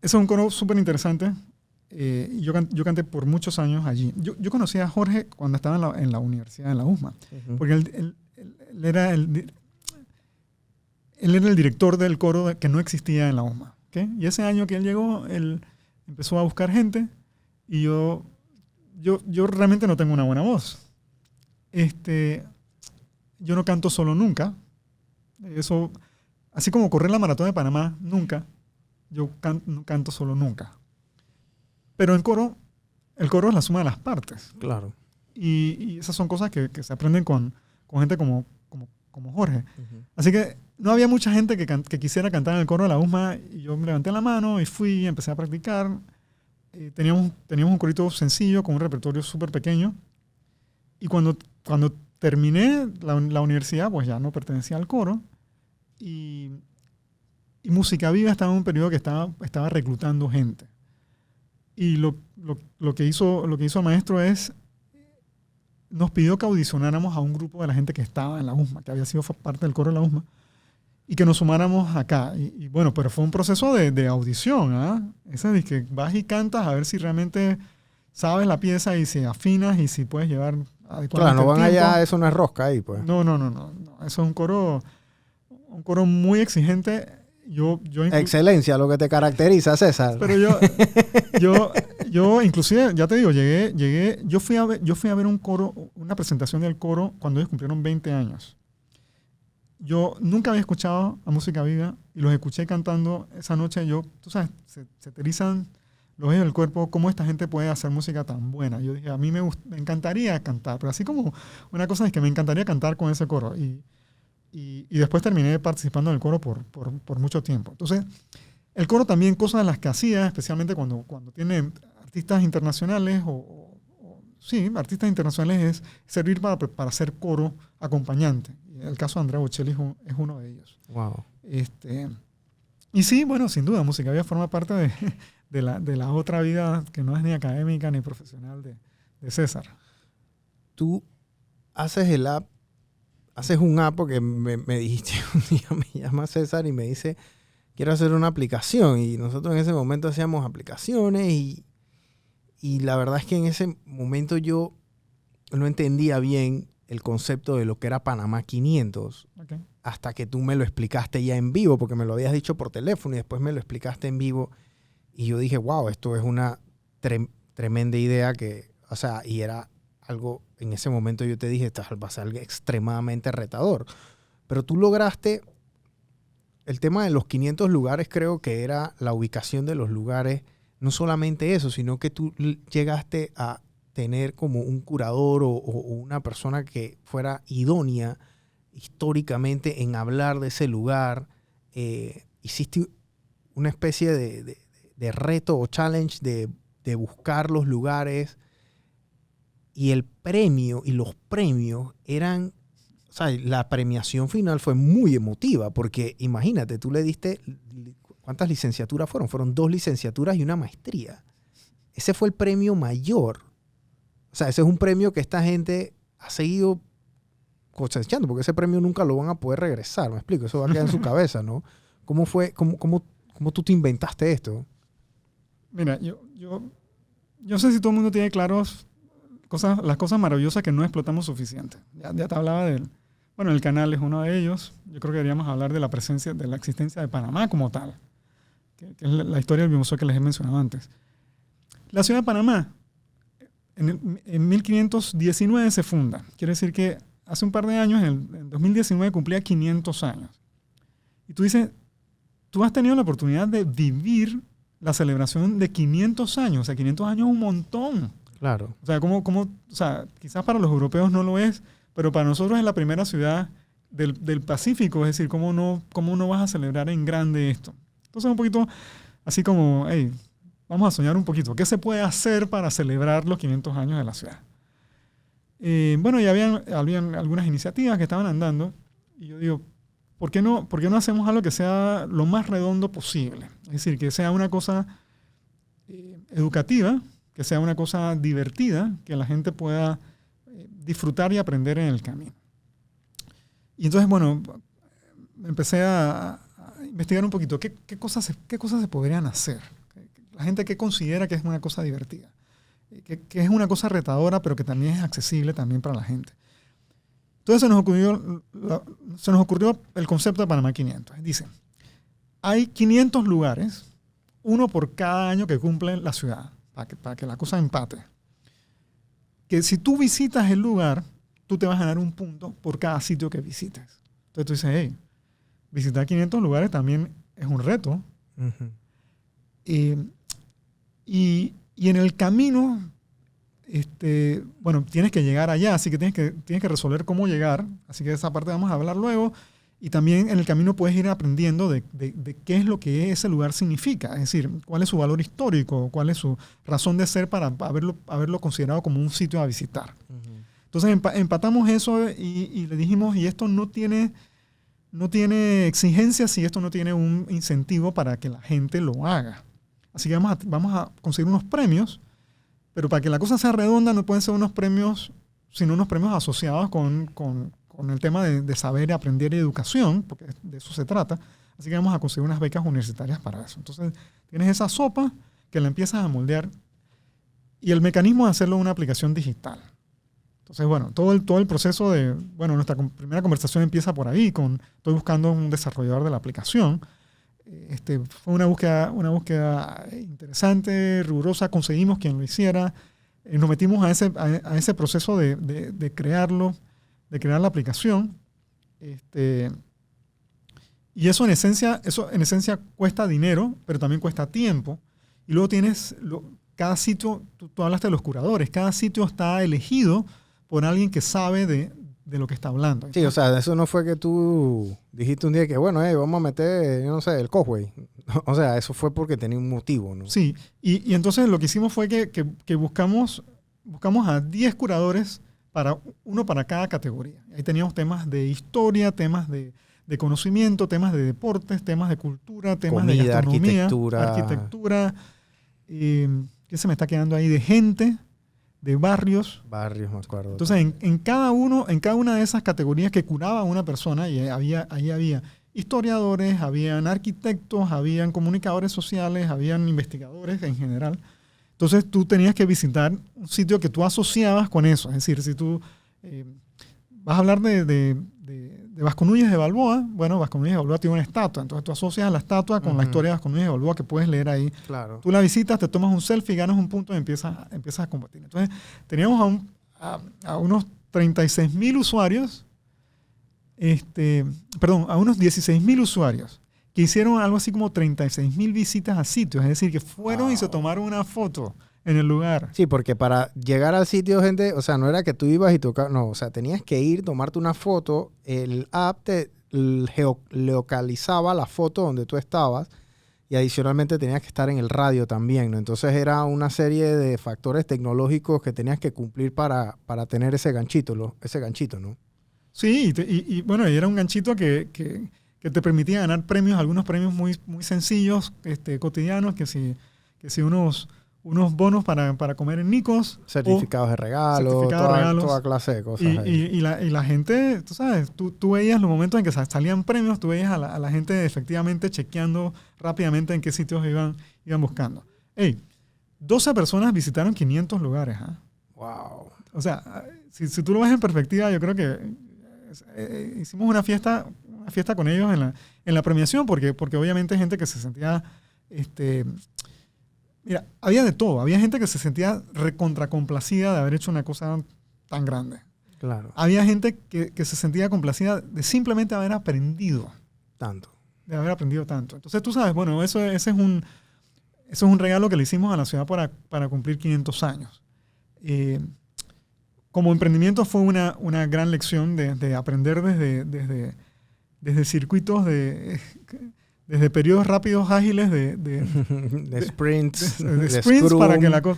Es un coro súper interesante. Yo canté por muchos años allí. Yo conocí a Jorge cuando estaba en la universidad, en la USMA, porque él era el director del coro que no existía en la USMA. ¿Okay? Y ese año que él llegó, él empezó a buscar gente y yo realmente no tengo una buena voz. Yo no canto solo nunca. Eso, así como correr la maratón de Panamá, nunca. Yo no canto solo nunca. Pero el coro es la suma de las partes. Claro. Y esas son cosas que se aprenden con gente como Jorge. Así que no había mucha gente que quisiera cantar en el coro de la USMA y yo me levanté la mano y fui y empecé a practicar. Teníamos un corito sencillo con un repertorio súper pequeño. Y cuando terminé la universidad, pues ya no pertenecía al coro. Y Música Viva estaba en un periodo que estaba reclutando gente. Y lo que hizo el maestro es, nos pidió que audicionáramos a un grupo de la gente que estaba en la USMA, que había sido parte del coro de la USMA, y que nos sumáramos acá. Y bueno, pero fue un proceso de audición, ¿ah? Ese es que vas y cantas a ver si realmente sabes la pieza y si afinas y si puedes llevar adecuadamente Claro, no van el tiempo. allá, eso no es rosca ahí, pues. No. Eso es un coro muy exigente. Excelencia, lo que te caracteriza, César. Pero yo inclusive, ya te digo, llegué, yo fui a ver un coro, una presentación del coro cuando ellos cumplieron 20 años. Yo nunca había escuchado a Música Viva y los escuché cantando esa noche. Tú sabes, se te erizan los vellos del cuerpo, cómo esta gente puede hacer música tan buena. Yo dije, a mí me encantaría cantar, pero así como una cosa es que me encantaría cantar con ese coro. Y después terminé participando en el coro por mucho tiempo. Entonces, el coro también, cosas de las que hacía, especialmente cuando tiene artistas internacionales artistas internacionales, es servir para hacer coro acompañante. Y el caso de Andrea Bocelli es uno de ellos. Wow. Y sí, bueno, sin duda, Música Viva forma parte de la otra vida que no es ni académica ni profesional de César. Tú haces un app porque me dijiste un día, me llama César y me dice, quiero hacer una aplicación. Y nosotros en ese momento hacíamos aplicaciones y la verdad es que en ese momento yo no entendía bien el concepto de lo que era Panamá 500. Okay. Hasta que tú me lo explicaste ya en vivo, porque me lo habías dicho por teléfono y después me lo explicaste en vivo. Y yo dije, wow, esto es una tremenda idea y era algo, en ese momento yo te dije, esto va a ser algo extremadamente retador. Pero tú lograste, el tema de los 500 lugares creo que era la ubicación de los lugares, no solamente eso, sino que tú llegaste a tener como un curador o una persona que fuera idónea históricamente en hablar de ese lugar. Hiciste una especie de reto o challenge de buscar los lugares. y el premio y los premios eran, o sea, la premiación final fue muy emotiva porque imagínate, tú le diste, ¿cuántas licenciaturas fueron? Fueron 2 licenciaturas y una maestría. Ese fue el premio mayor. O sea, ese es un premio que esta gente ha seguido cosechando, porque ese premio nunca lo van a poder regresar, ¿me explico? Eso va a quedar en su cabeza, ¿no? ¿Cómo tú te inventaste esto? Mira, yo sé si todo el mundo tiene claros las cosas maravillosas que no explotamos suficiente. Ya te hablaba bueno, el canal es uno de ellos. Yo creo que deberíamos hablar de la presencia, de la existencia de Panamá como tal, que es la historia del biomuseo que les he mencionado antes. La ciudad de Panamá, en 1519 se funda. Quiere decir que hace un par de años, en 2019, cumplía 500 años. Y tú dices, tú has tenido la oportunidad de vivir la celebración de 500 años. O sea, 500 años es un montón. Claro. O sea, o sea, quizás para los europeos no lo es, pero para nosotros es la primera ciudad del Pacífico. Es decir, ¿cómo no vas a celebrar en grande esto? Entonces, un poquito así como, hey, vamos a soñar un poquito. ¿Qué se puede hacer para celebrar los 500 años de la ciudad? Bueno, ya habían algunas iniciativas que estaban andando y yo digo, ¿por qué no hacemos algo que sea lo más redondo posible? Es decir, que sea una cosa educativa, que sea una cosa divertida, que la gente pueda disfrutar y aprender en el camino. Y entonces, bueno, empecé a investigar un poquito qué cosas se podrían hacer. La gente que considera que es una cosa divertida, que es una cosa retadora, pero que también es accesible también para la gente. Entonces se nos ocurrió el concepto de Panamá 500. Dice, hay 500 lugares, uno por cada año que cumple la ciudad, para que la cosa empate. Que si tú visitas el lugar, tú te vas a ganar un punto por cada sitio que visites. Entonces tú dices, hey, visitar 500 lugares también es un reto. Uh-huh. Y en el camino, bueno, tienes que llegar allá, así que tienes que resolver cómo llegar. Así que de esa parte vamos a hablar luego. Y también en el camino puedes ir aprendiendo de qué es lo que ese lugar significa. Es decir, cuál es su valor histórico, cuál es su razón de ser para haberlo considerado como un sitio a visitar. Uh-huh. Entonces empatamos eso y le dijimos, y esto no tiene exigencias y esto no tiene un incentivo para que la gente lo haga. Así que vamos a conseguir unos premios, pero para que la cosa sea redonda no pueden ser unos premios, sino unos premios asociados con el tema de saber, aprender y educación, porque de eso se trata. Así que vamos a conseguir unas becas universitarias para eso. Entonces, tienes esa sopa que la empiezas a moldear y el mecanismo de hacerlo en una aplicación digital. Entonces, bueno, todo el proceso nuestra primera conversación empieza por ahí, estoy buscando un desarrollador de la aplicación. Fue una búsqueda interesante, rigurosa, conseguimos quien lo hiciera. Nos metimos a ese proceso de crearlo, de crear la aplicación. Y eso en esencia cuesta dinero, pero también cuesta tiempo. Y luego cada sitio, tú hablaste de los curadores, cada sitio está elegido por alguien que sabe de lo que está hablando. Sí, o sea, eso no fue que tú dijiste un día que, bueno, vamos a meter, yo no sé, el Causeway. O sea, eso fue porque tenía un motivo, ¿no? Sí, y entonces lo que hicimos fue que buscamos a 10 curadores, uno para cada categoría. Ahí teníamos temas de historia, temas de conocimiento, temas de deportes, temas de cultura, temas comida, de gastronomía, arquitectura. ¿Qué se me está quedando ahí? De gente, de barrios. Barrios, me acuerdo. Entonces, en cada una de esas categorías que curaba una persona, y ahí había historiadores, habían arquitectos, habían comunicadores sociales, habían investigadores en general. Entonces, tú tenías que visitar un sitio que tú asociabas con eso. Es decir, si tú vas a hablar de Vasco Núñez de Balboa, bueno, Vasco Núñez de Balboa tiene una estatua. Entonces, tú asocias la estatua con la historia de Vasco Núñez de Balboa que puedes leer ahí. Claro. Tú la visitas, te tomas un selfie, ganas un punto y empiezas a compartir. Entonces, teníamos a unos 36,000 usuarios, a unos 16,000 usuarios que hicieron algo así como 36,000 visitas a sitios. Es decir, que fueron y se tomaron una foto en el lugar. Sí, porque para llegar al sitio, gente, o sea, no era que tú ibas y tocabas, no, o sea, tenías que ir, tomarte una foto, el app te localizaba la foto donde tú estabas y adicionalmente tenías que estar en el radio también, ¿no? Entonces era una serie de factores tecnológicos que tenías que cumplir para tener ese ganchito, ¿no? Sí, bueno, y era un ganchito que te permitía ganar premios, algunos premios muy, muy sencillos, cotidianos, que si unos bonos para comer en Nicos. Certificados de regalo, toda clase de cosas. Y la gente, tú sabes, tú veías los momentos en que salían premios, tú veías a la gente efectivamente chequeando rápidamente en qué sitios iban buscando. 12 personas visitaron 500 lugares. Wow. O sea, si tú lo ves en perspectiva, yo creo que hicimos una fiesta con ellos en la premiación, porque obviamente hay gente que se sentía... Mira, había de todo. Había gente que se sentía recontracomplacida de haber hecho una cosa tan grande. Claro. Había gente que se sentía complacida de simplemente haber aprendido. Tanto. De haber aprendido tanto. Entonces, tú sabes, bueno, ese es un regalo que le hicimos a la ciudad para cumplir 500 años. Como emprendimiento fue una gran lección de aprender desde circuitos desde periodos rápidos, ágiles de sprints, de sprints Scrum,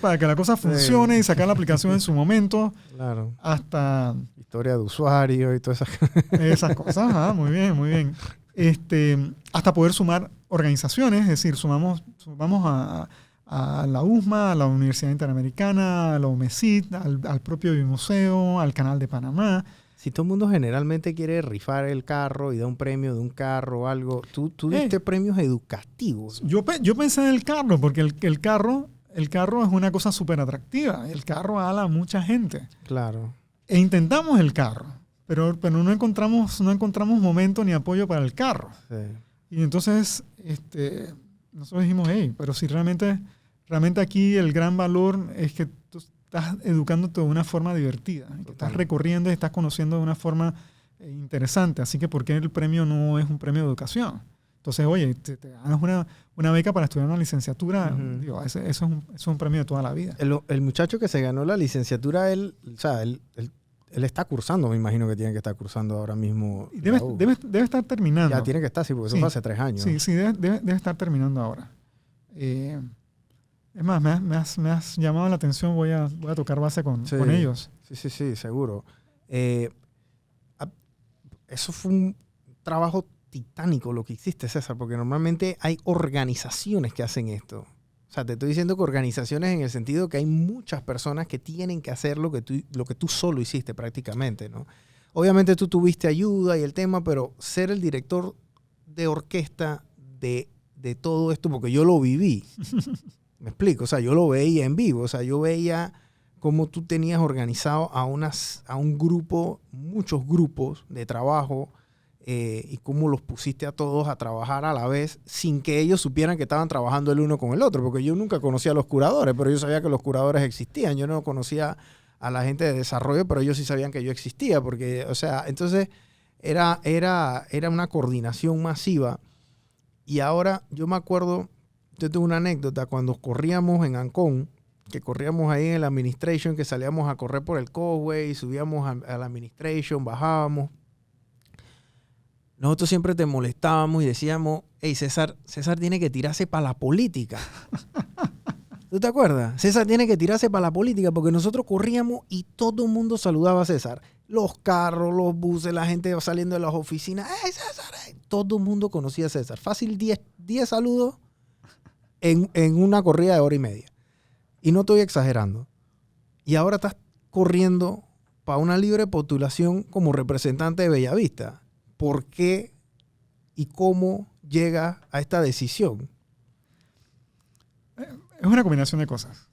para que la cosa funcione y sacar la aplicación en su momento. Claro. Hasta historia de usuario y todas esas cosas. Muy bien, muy bien. Hasta poder sumar organizaciones, es decir, sumamos a la USMA, a la Universidad Interamericana, a la UMESIT, al propio Bimuseo, al Canal de Panamá. Si todo el mundo generalmente quiere rifar el carro y da un premio de un carro o algo, tú diste premios educativos. Yo pensé en el carro, porque el carro es una cosa súper atractiva. El carro ala a mucha gente. Claro. E intentamos el carro, pero no encontramos momento ni apoyo para el carro. Sí. Y entonces nosotros dijimos, pero si realmente aquí el gran valor es que tú estás educándote de una forma divertida, que estás recorriendo y estás conociendo de una forma interesante. Así que, ¿por qué el premio no es un premio de educación? Entonces, oye, te ganas una beca para estudiar una licenciatura. Uh-huh. Digo, eso es un premio de toda la vida. El muchacho que se ganó la licenciatura, él está cursando, me imagino que tiene que estar cursando ahora mismo. Y debe estar terminando. Ya tiene que estar, sí, porque eso fue hace 3 años. Sí, debe estar terminando ahora. Es más, me has llamado la atención, voy a tocar base con ellos. Sí, seguro. Eso fue un trabajo titánico lo que hiciste, César, porque normalmente hay organizaciones que hacen esto. O sea, te estoy diciendo que organizaciones en el sentido que hay muchas personas que tienen que hacer lo que tú solo hiciste prácticamente, ¿no? Obviamente tú tuviste ayuda y el tema, pero ser el director de orquesta de todo esto, porque yo lo viví. Me explico, o sea, yo lo veía en vivo, o sea, yo veía cómo tú tenías organizado a un grupo, muchos grupos de trabajo, y cómo los pusiste a todos a trabajar a la vez sin que ellos supieran que estaban trabajando el uno con el otro, porque yo nunca conocía a los curadores, pero yo sabía que los curadores existían. Yo no conocía a la gente de desarrollo, pero ellos sí sabían que yo existía, porque, o sea, entonces era una coordinación masiva. Y ahora yo me acuerdo, yo tengo una anécdota, cuando corríamos en Ancón, que corríamos ahí en el administration, que salíamos a correr por el Causeway, subíamos al administration, bajábamos. Nosotros siempre te molestábamos y decíamos, hey, César tiene que tirarse para la política. ¿Tú te acuerdas? César tiene que tirarse para la política, porque nosotros corríamos y todo el mundo saludaba a César. Los carros, los buses, la gente saliendo de las oficinas. ¡Hey, César! Todo el mundo conocía a César. Fácil 10 saludos en una corrida de 1 hora y media. Y no estoy exagerando. Y ahora estás corriendo para una libre postulación como representante de Bellavista. ¿Por qué y cómo llega a esta decisión? Es una combinación de cosas.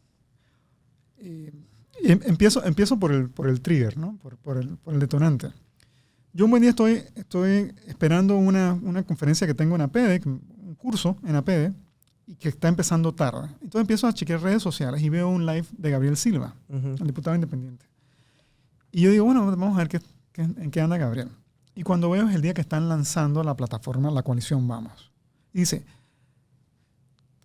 Empiezo por el trigger, ¿no? por el detonante. Yo un buen día estoy esperando una conferencia que tengo en APEDE, un curso en APEDE, y que está empezando tarde. Entonces empiezo a chequear redes sociales y veo un live de Gabriel Silva, el diputado independiente. Y yo digo, bueno, vamos a ver en qué anda Gabriel. Y cuando veo es el día que están lanzando la plataforma, la coalición Vamos. Y dice,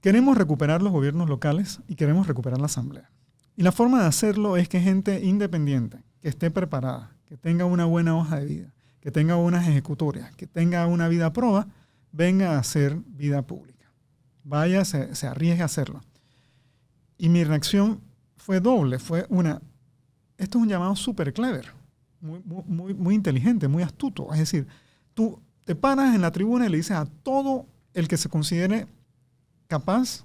queremos recuperar los gobiernos locales y queremos recuperar la asamblea. Y la forma de hacerlo es que gente independiente, que esté preparada, que tenga una buena hoja de vida, que tenga buenas ejecutorias, que tenga una vida proba, venga a hacer vida pública. vaya, se arriesgue a hacerlo. Y mi reacción fue doble, esto es un llamado súper clever, muy inteligente, muy astuto. Es decir, tú te paras en la tribuna y le dices a todo el que se considere capaz,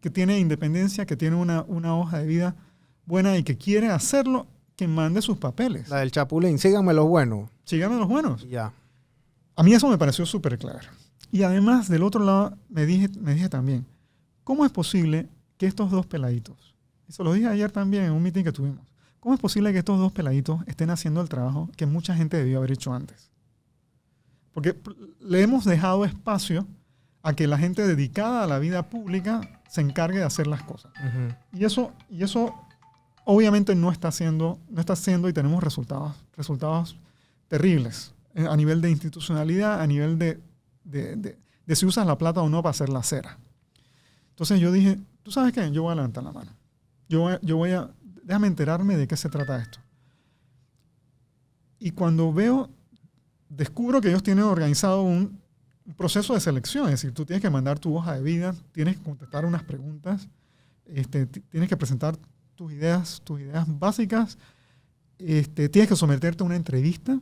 que tiene independencia, que tiene una hoja de vida buena y que quiere hacerlo, que mande sus papeles. La del Chapulín, síganme los buenos. Síganme los buenos. Ya. A mí eso me pareció súper clever. Y además, del otro lado, me dije también, ¿cómo es posible que estos dos peladitos, eso lo dije ayer también en un meeting que tuvimos, ¿cómo es posible que estos dos peladitos estén haciendo el trabajo que mucha gente debió haber hecho antes? Porque le hemos dejado espacio a que la gente dedicada a la vida pública se encargue de hacer las cosas. Uh-huh. Y eso obviamente no está haciendo y tenemos resultados terribles a nivel de institucionalidad, a nivel de si usas la plata o no para hacer la cera. Entonces yo dije, ¿tú sabes qué? Yo voy a levantar la mano. Déjame enterarme de qué se trata esto. Y cuando descubro que ellos tienen organizado un proceso de selección, es decir, tú tienes que mandar tu hoja de vida, tienes que contestar unas preguntas, tienes que presentar tus ideas básicas, tienes que someterte a una entrevista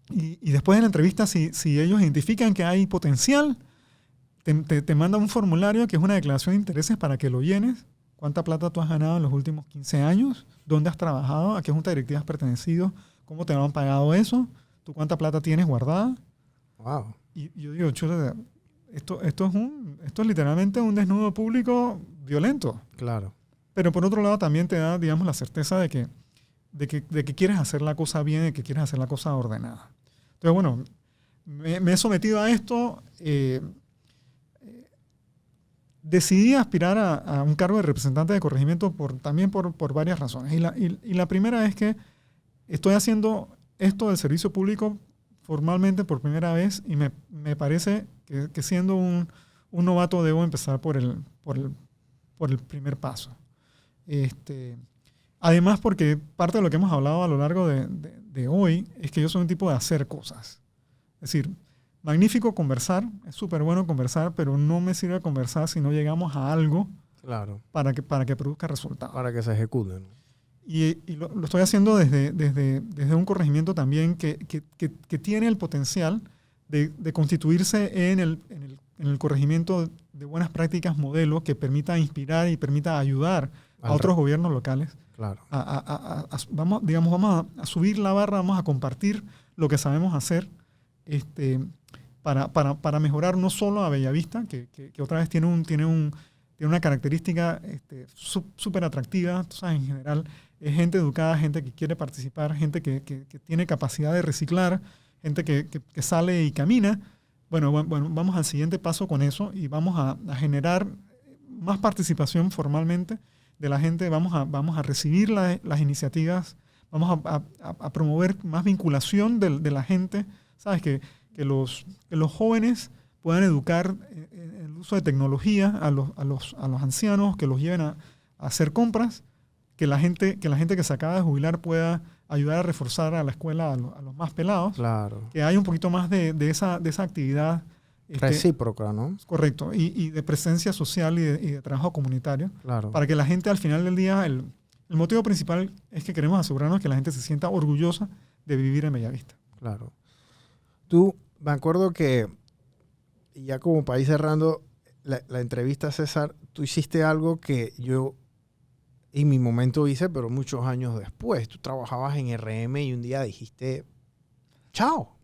y después de la entrevista, si ellos identifican que hay potencial, te mandan un formulario que es una declaración de intereses para que lo llenes. ¿Cuánta plata tú has ganado en los últimos 15 años? ¿Dónde has trabajado? ¿A qué junta directiva has pertenecido? ¿Cómo te han pagado eso? ¿Tú cuánta plata tienes guardada? Wow. Y yo digo, chuta, esto es literalmente un desnudo público violento. Claro. Pero por otro lado también te da, digamos, la certeza de que quieres hacer la cosa bien, de que quieres hacer la cosa ordenada. Entonces, bueno, me he sometido a esto. Decidí aspirar a un cargo de representante de corregimiento también por varias razones. Y la primera es que estoy haciendo esto del servicio público formalmente por primera vez y me parece que siendo un novato debo empezar por el primer paso. Además, porque parte de lo que hemos hablado a lo largo de hoy es que yo soy un tipo de hacer cosas. Es decir, magnífico conversar, es súper bueno conversar, pero no me sirve conversar si no llegamos a algo Claro. para que produzca resultados. Para que se ejecuten. Y lo estoy haciendo desde un corregimiento también que tiene el potencial de constituirse en el corregimiento de buenas prácticas modelo que permita inspirar y permita ayudar a otros gobiernos locales. Claro. Vamos a subir la barra, vamos a compartir lo que sabemos hacer para mejorar no solo a Bellavista, que otra vez tiene una característica súper atractiva, tú sabes, en general. Es gente educada, gente que quiere participar, gente que tiene capacidad de reciclar, gente que sale y camina. Bueno, vamos al siguiente paso con eso y vamos a generar más participación formalmente de la gente. Vamos a recibir las iniciativas, vamos a promover más vinculación de la gente. Sabes, que los jóvenes puedan educar en el uso de tecnología a los ancianos, que los lleven a hacer compras. Que la gente que se acaba de jubilar pueda ayudar a reforzar a la escuela a los más pelados. Claro. Que haya un poquito más de esa actividad. Recíproca, ¿no? Correcto. Y de presencia social y de trabajo comunitario. Claro. Para que la gente al final del día, el motivo principal es que queremos asegurarnos que la gente se sienta orgullosa de vivir en Bellavista. Claro. Me acuerdo que, ya como para ir cerrando la entrevista, César, tú hiciste algo que yo en mi momento hice, pero muchos años después. Tú trabajabas en RM y un día dijiste, chao.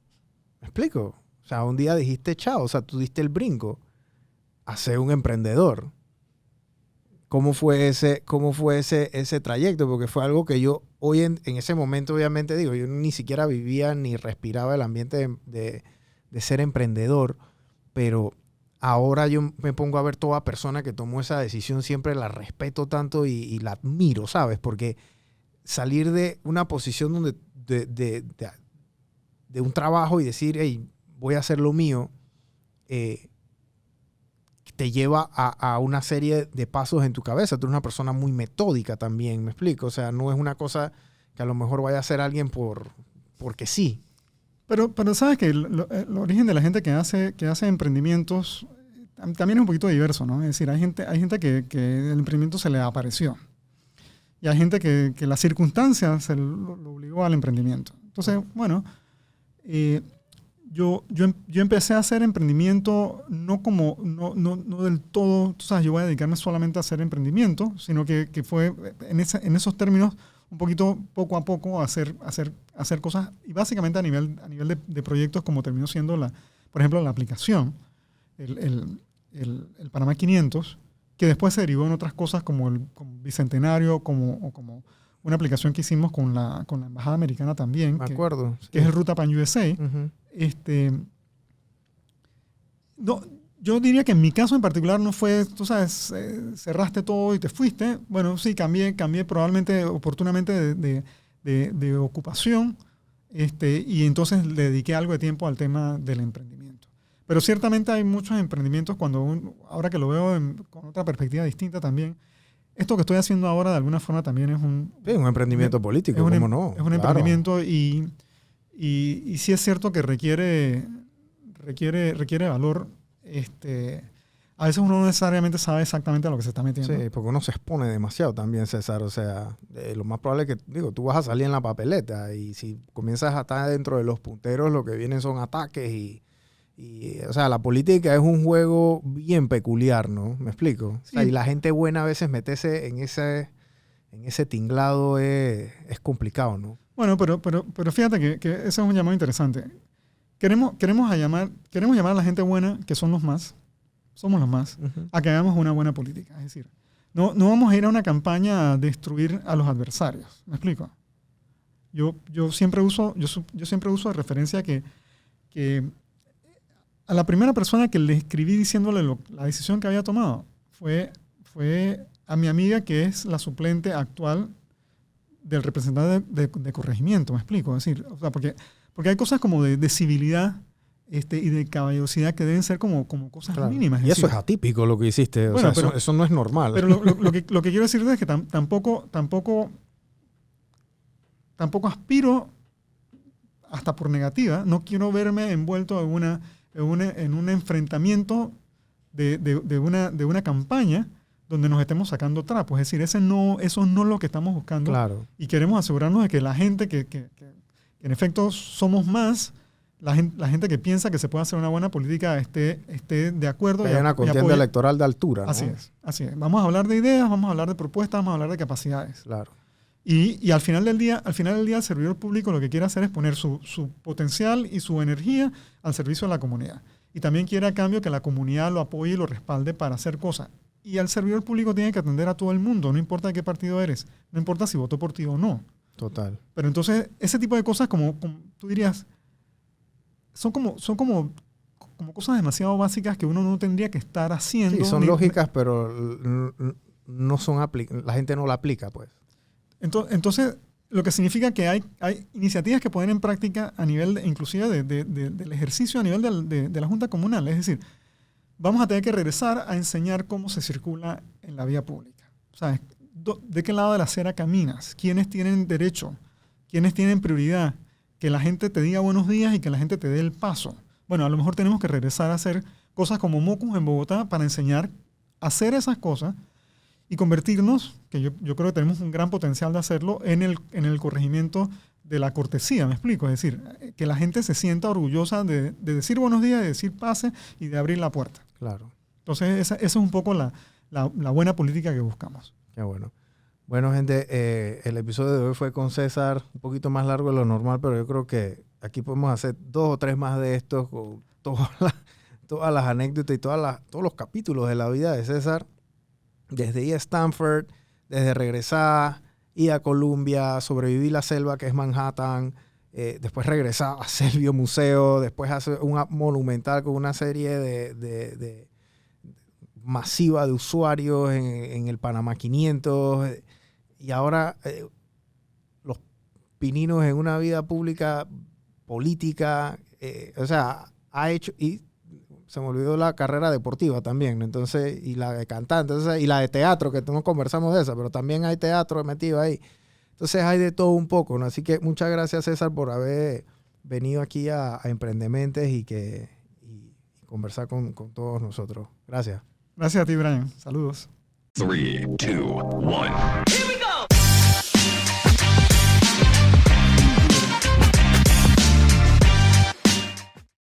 ¿Me explico? O sea, un día dijiste chao. O sea, tú diste el brinco a ser un emprendedor. ¿Cómo fue ese trayecto? Porque fue algo que yo hoy en ese momento, obviamente, digo, yo ni siquiera vivía ni respiraba el ambiente de ser emprendedor, pero ahora yo me pongo a ver toda persona que tomó esa decisión, siempre la respeto tanto y la admiro, ¿sabes? Porque salir de una posición donde de un trabajo y decir, hey, voy a hacer lo mío, te lleva a una serie de pasos en tu cabeza. Tú eres una persona muy metódica también, ¿me explico? O sea, no es una cosa que a lo mejor vaya a hacer alguien porque sí. Pero sabes que el origen de la gente que hace emprendimientos también es un poquito diverso, ¿no? Es decir, hay gente que el emprendimiento se le apareció. Y hay gente que las circunstancias lo obligó al emprendimiento. Entonces, bueno, yo empecé a hacer emprendimiento no del todo, tú sabes, yo voy a dedicarme solamente a hacer emprendimiento, sino que fue en esos términos un poquito poco a poco hacer cosas, y básicamente a nivel de proyectos, como terminó siendo, por ejemplo, la aplicación, el Panamá 500, que después se derivó en otras cosas como el Bicentenario, como una aplicación que hicimos con la Embajada Americana también, Me acuerdo. que es el Ruta Pan USA. Uh-huh. No, yo diría que en mi caso en particular no fue, tú sabes, cerraste todo y te fuiste. Bueno, sí, cambié probablemente oportunamente de ocupación, y entonces le dediqué algo de tiempo al tema del emprendimiento. Pero ciertamente hay muchos emprendimientos ahora que lo veo con otra perspectiva distinta también. Esto que estoy haciendo ahora de alguna forma también es un emprendimiento político, ¿cómo no? Es un emprendimiento y sí es cierto que requiere valor. A veces uno no necesariamente sabe exactamente a lo que se está metiendo. Sí, porque uno se expone demasiado también, César. O sea, lo más probable es que, tú vas a salir en la papeleta y si comienzas a estar dentro de los punteros, lo que vienen son ataques y o sea, la política es un juego bien peculiar, ¿no? ¿Me explico? Sí. O sea, y la gente buena a veces meterse en ese tinglado es complicado, ¿no? Bueno, pero fíjate que ese es un llamado interesante. Queremos llamar a la gente buena, que somos los más, uh-huh, a que hagamos una buena política. Es decir, no vamos a ir a una campaña a destruir a los adversarios. ¿Me explico? Yo siempre uso de referencia que a la primera persona que le escribí diciéndole la decisión que había tomado fue a mi amiga, que es la suplente actual del representante de corregimiento. ¿Me explico? Es decir, o sea, porque hay cosas como de civilidad y de caballerosidad que deben ser como cosas, claro, mínimas. Y eso es atípico lo que hiciste. Bueno, pero, eso no es normal. Pero lo que quiero decirte es que tampoco aspiro, hasta por negativa, no quiero verme envuelto en un enfrentamiento de una campaña donde nos estemos sacando trapos. Es decir, eso no es lo que estamos buscando. Claro. Y queremos asegurarnos de que la gente que en efecto somos más, la gente que piensa que se puede hacer una buena política esté de acuerdo. Que haya una contienda electoral de altura, ¿no? Así es. Vamos a hablar de ideas, vamos a hablar de propuestas, vamos a hablar de capacidades. Claro. Y al final del día, el servidor público lo que quiere hacer es poner su potencial y su energía al servicio de la comunidad. Y también quiere a cambio que la comunidad lo apoye y lo respalde para hacer cosas. Y el servidor público tiene que atender a todo el mundo, no importa de qué partido eres, no importa si votó por ti o no. Total. Pero entonces, ese tipo de cosas, como tú dirías, son como cosas demasiado básicas que uno no tendría que estar haciendo. Sí, son lógicas, pero no son la gente no la aplica, pues. Entonces, lo que significa que hay iniciativas que ponen en práctica a nivel, inclusive del ejercicio a nivel de la Junta Comunal. Es decir, vamos a tener que regresar a enseñar cómo se circula en la vía pública. ¿Sabes? ¿De qué lado de la acera caminas? ¿Quiénes tienen derecho? ¿Quiénes tienen prioridad? Que la gente te diga buenos días y que la gente te dé el paso. Bueno, a lo mejor tenemos que regresar a hacer cosas como Mocus en Bogotá para enseñar a hacer esas cosas y convertirnos, que yo creo que tenemos un gran potencial de hacerlo, en el corregimiento de la cortesía, ¿me explico? Es decir, que la gente se sienta orgullosa de decir buenos días, de decir pase y de abrir la puerta. Claro. Entonces, esa es un poco la buena política que buscamos. Qué bueno. Bueno, gente, el episodio de hoy fue con César, un poquito más largo de lo normal, pero yo creo que aquí podemos hacer 2 o 3 más de estos con todas las anécdotas y todos los capítulos de la vida de César. Desde ir a Stanford, desde regresar, ir a Columbia, sobrevivir la selva que es Manhattan, después regresar a hacer el biomuseo, después hacer un monumental con una serie de masiva de usuarios en el Panamá 500 y ahora los pininos en una vida pública, política, o sea, ha hecho... Y se me olvidó la carrera deportiva también, entonces, y la de cantante, entonces, y la de teatro, que no conversamos de esa, pero también hay teatro metido ahí. Entonces hay de todo un poco, ¿no? Así que muchas gracias, César, por haber venido aquí a Emprendementes y conversar con todos nosotros. Gracias. Gracias a ti, Brian. Saludos. 3, 2, 1.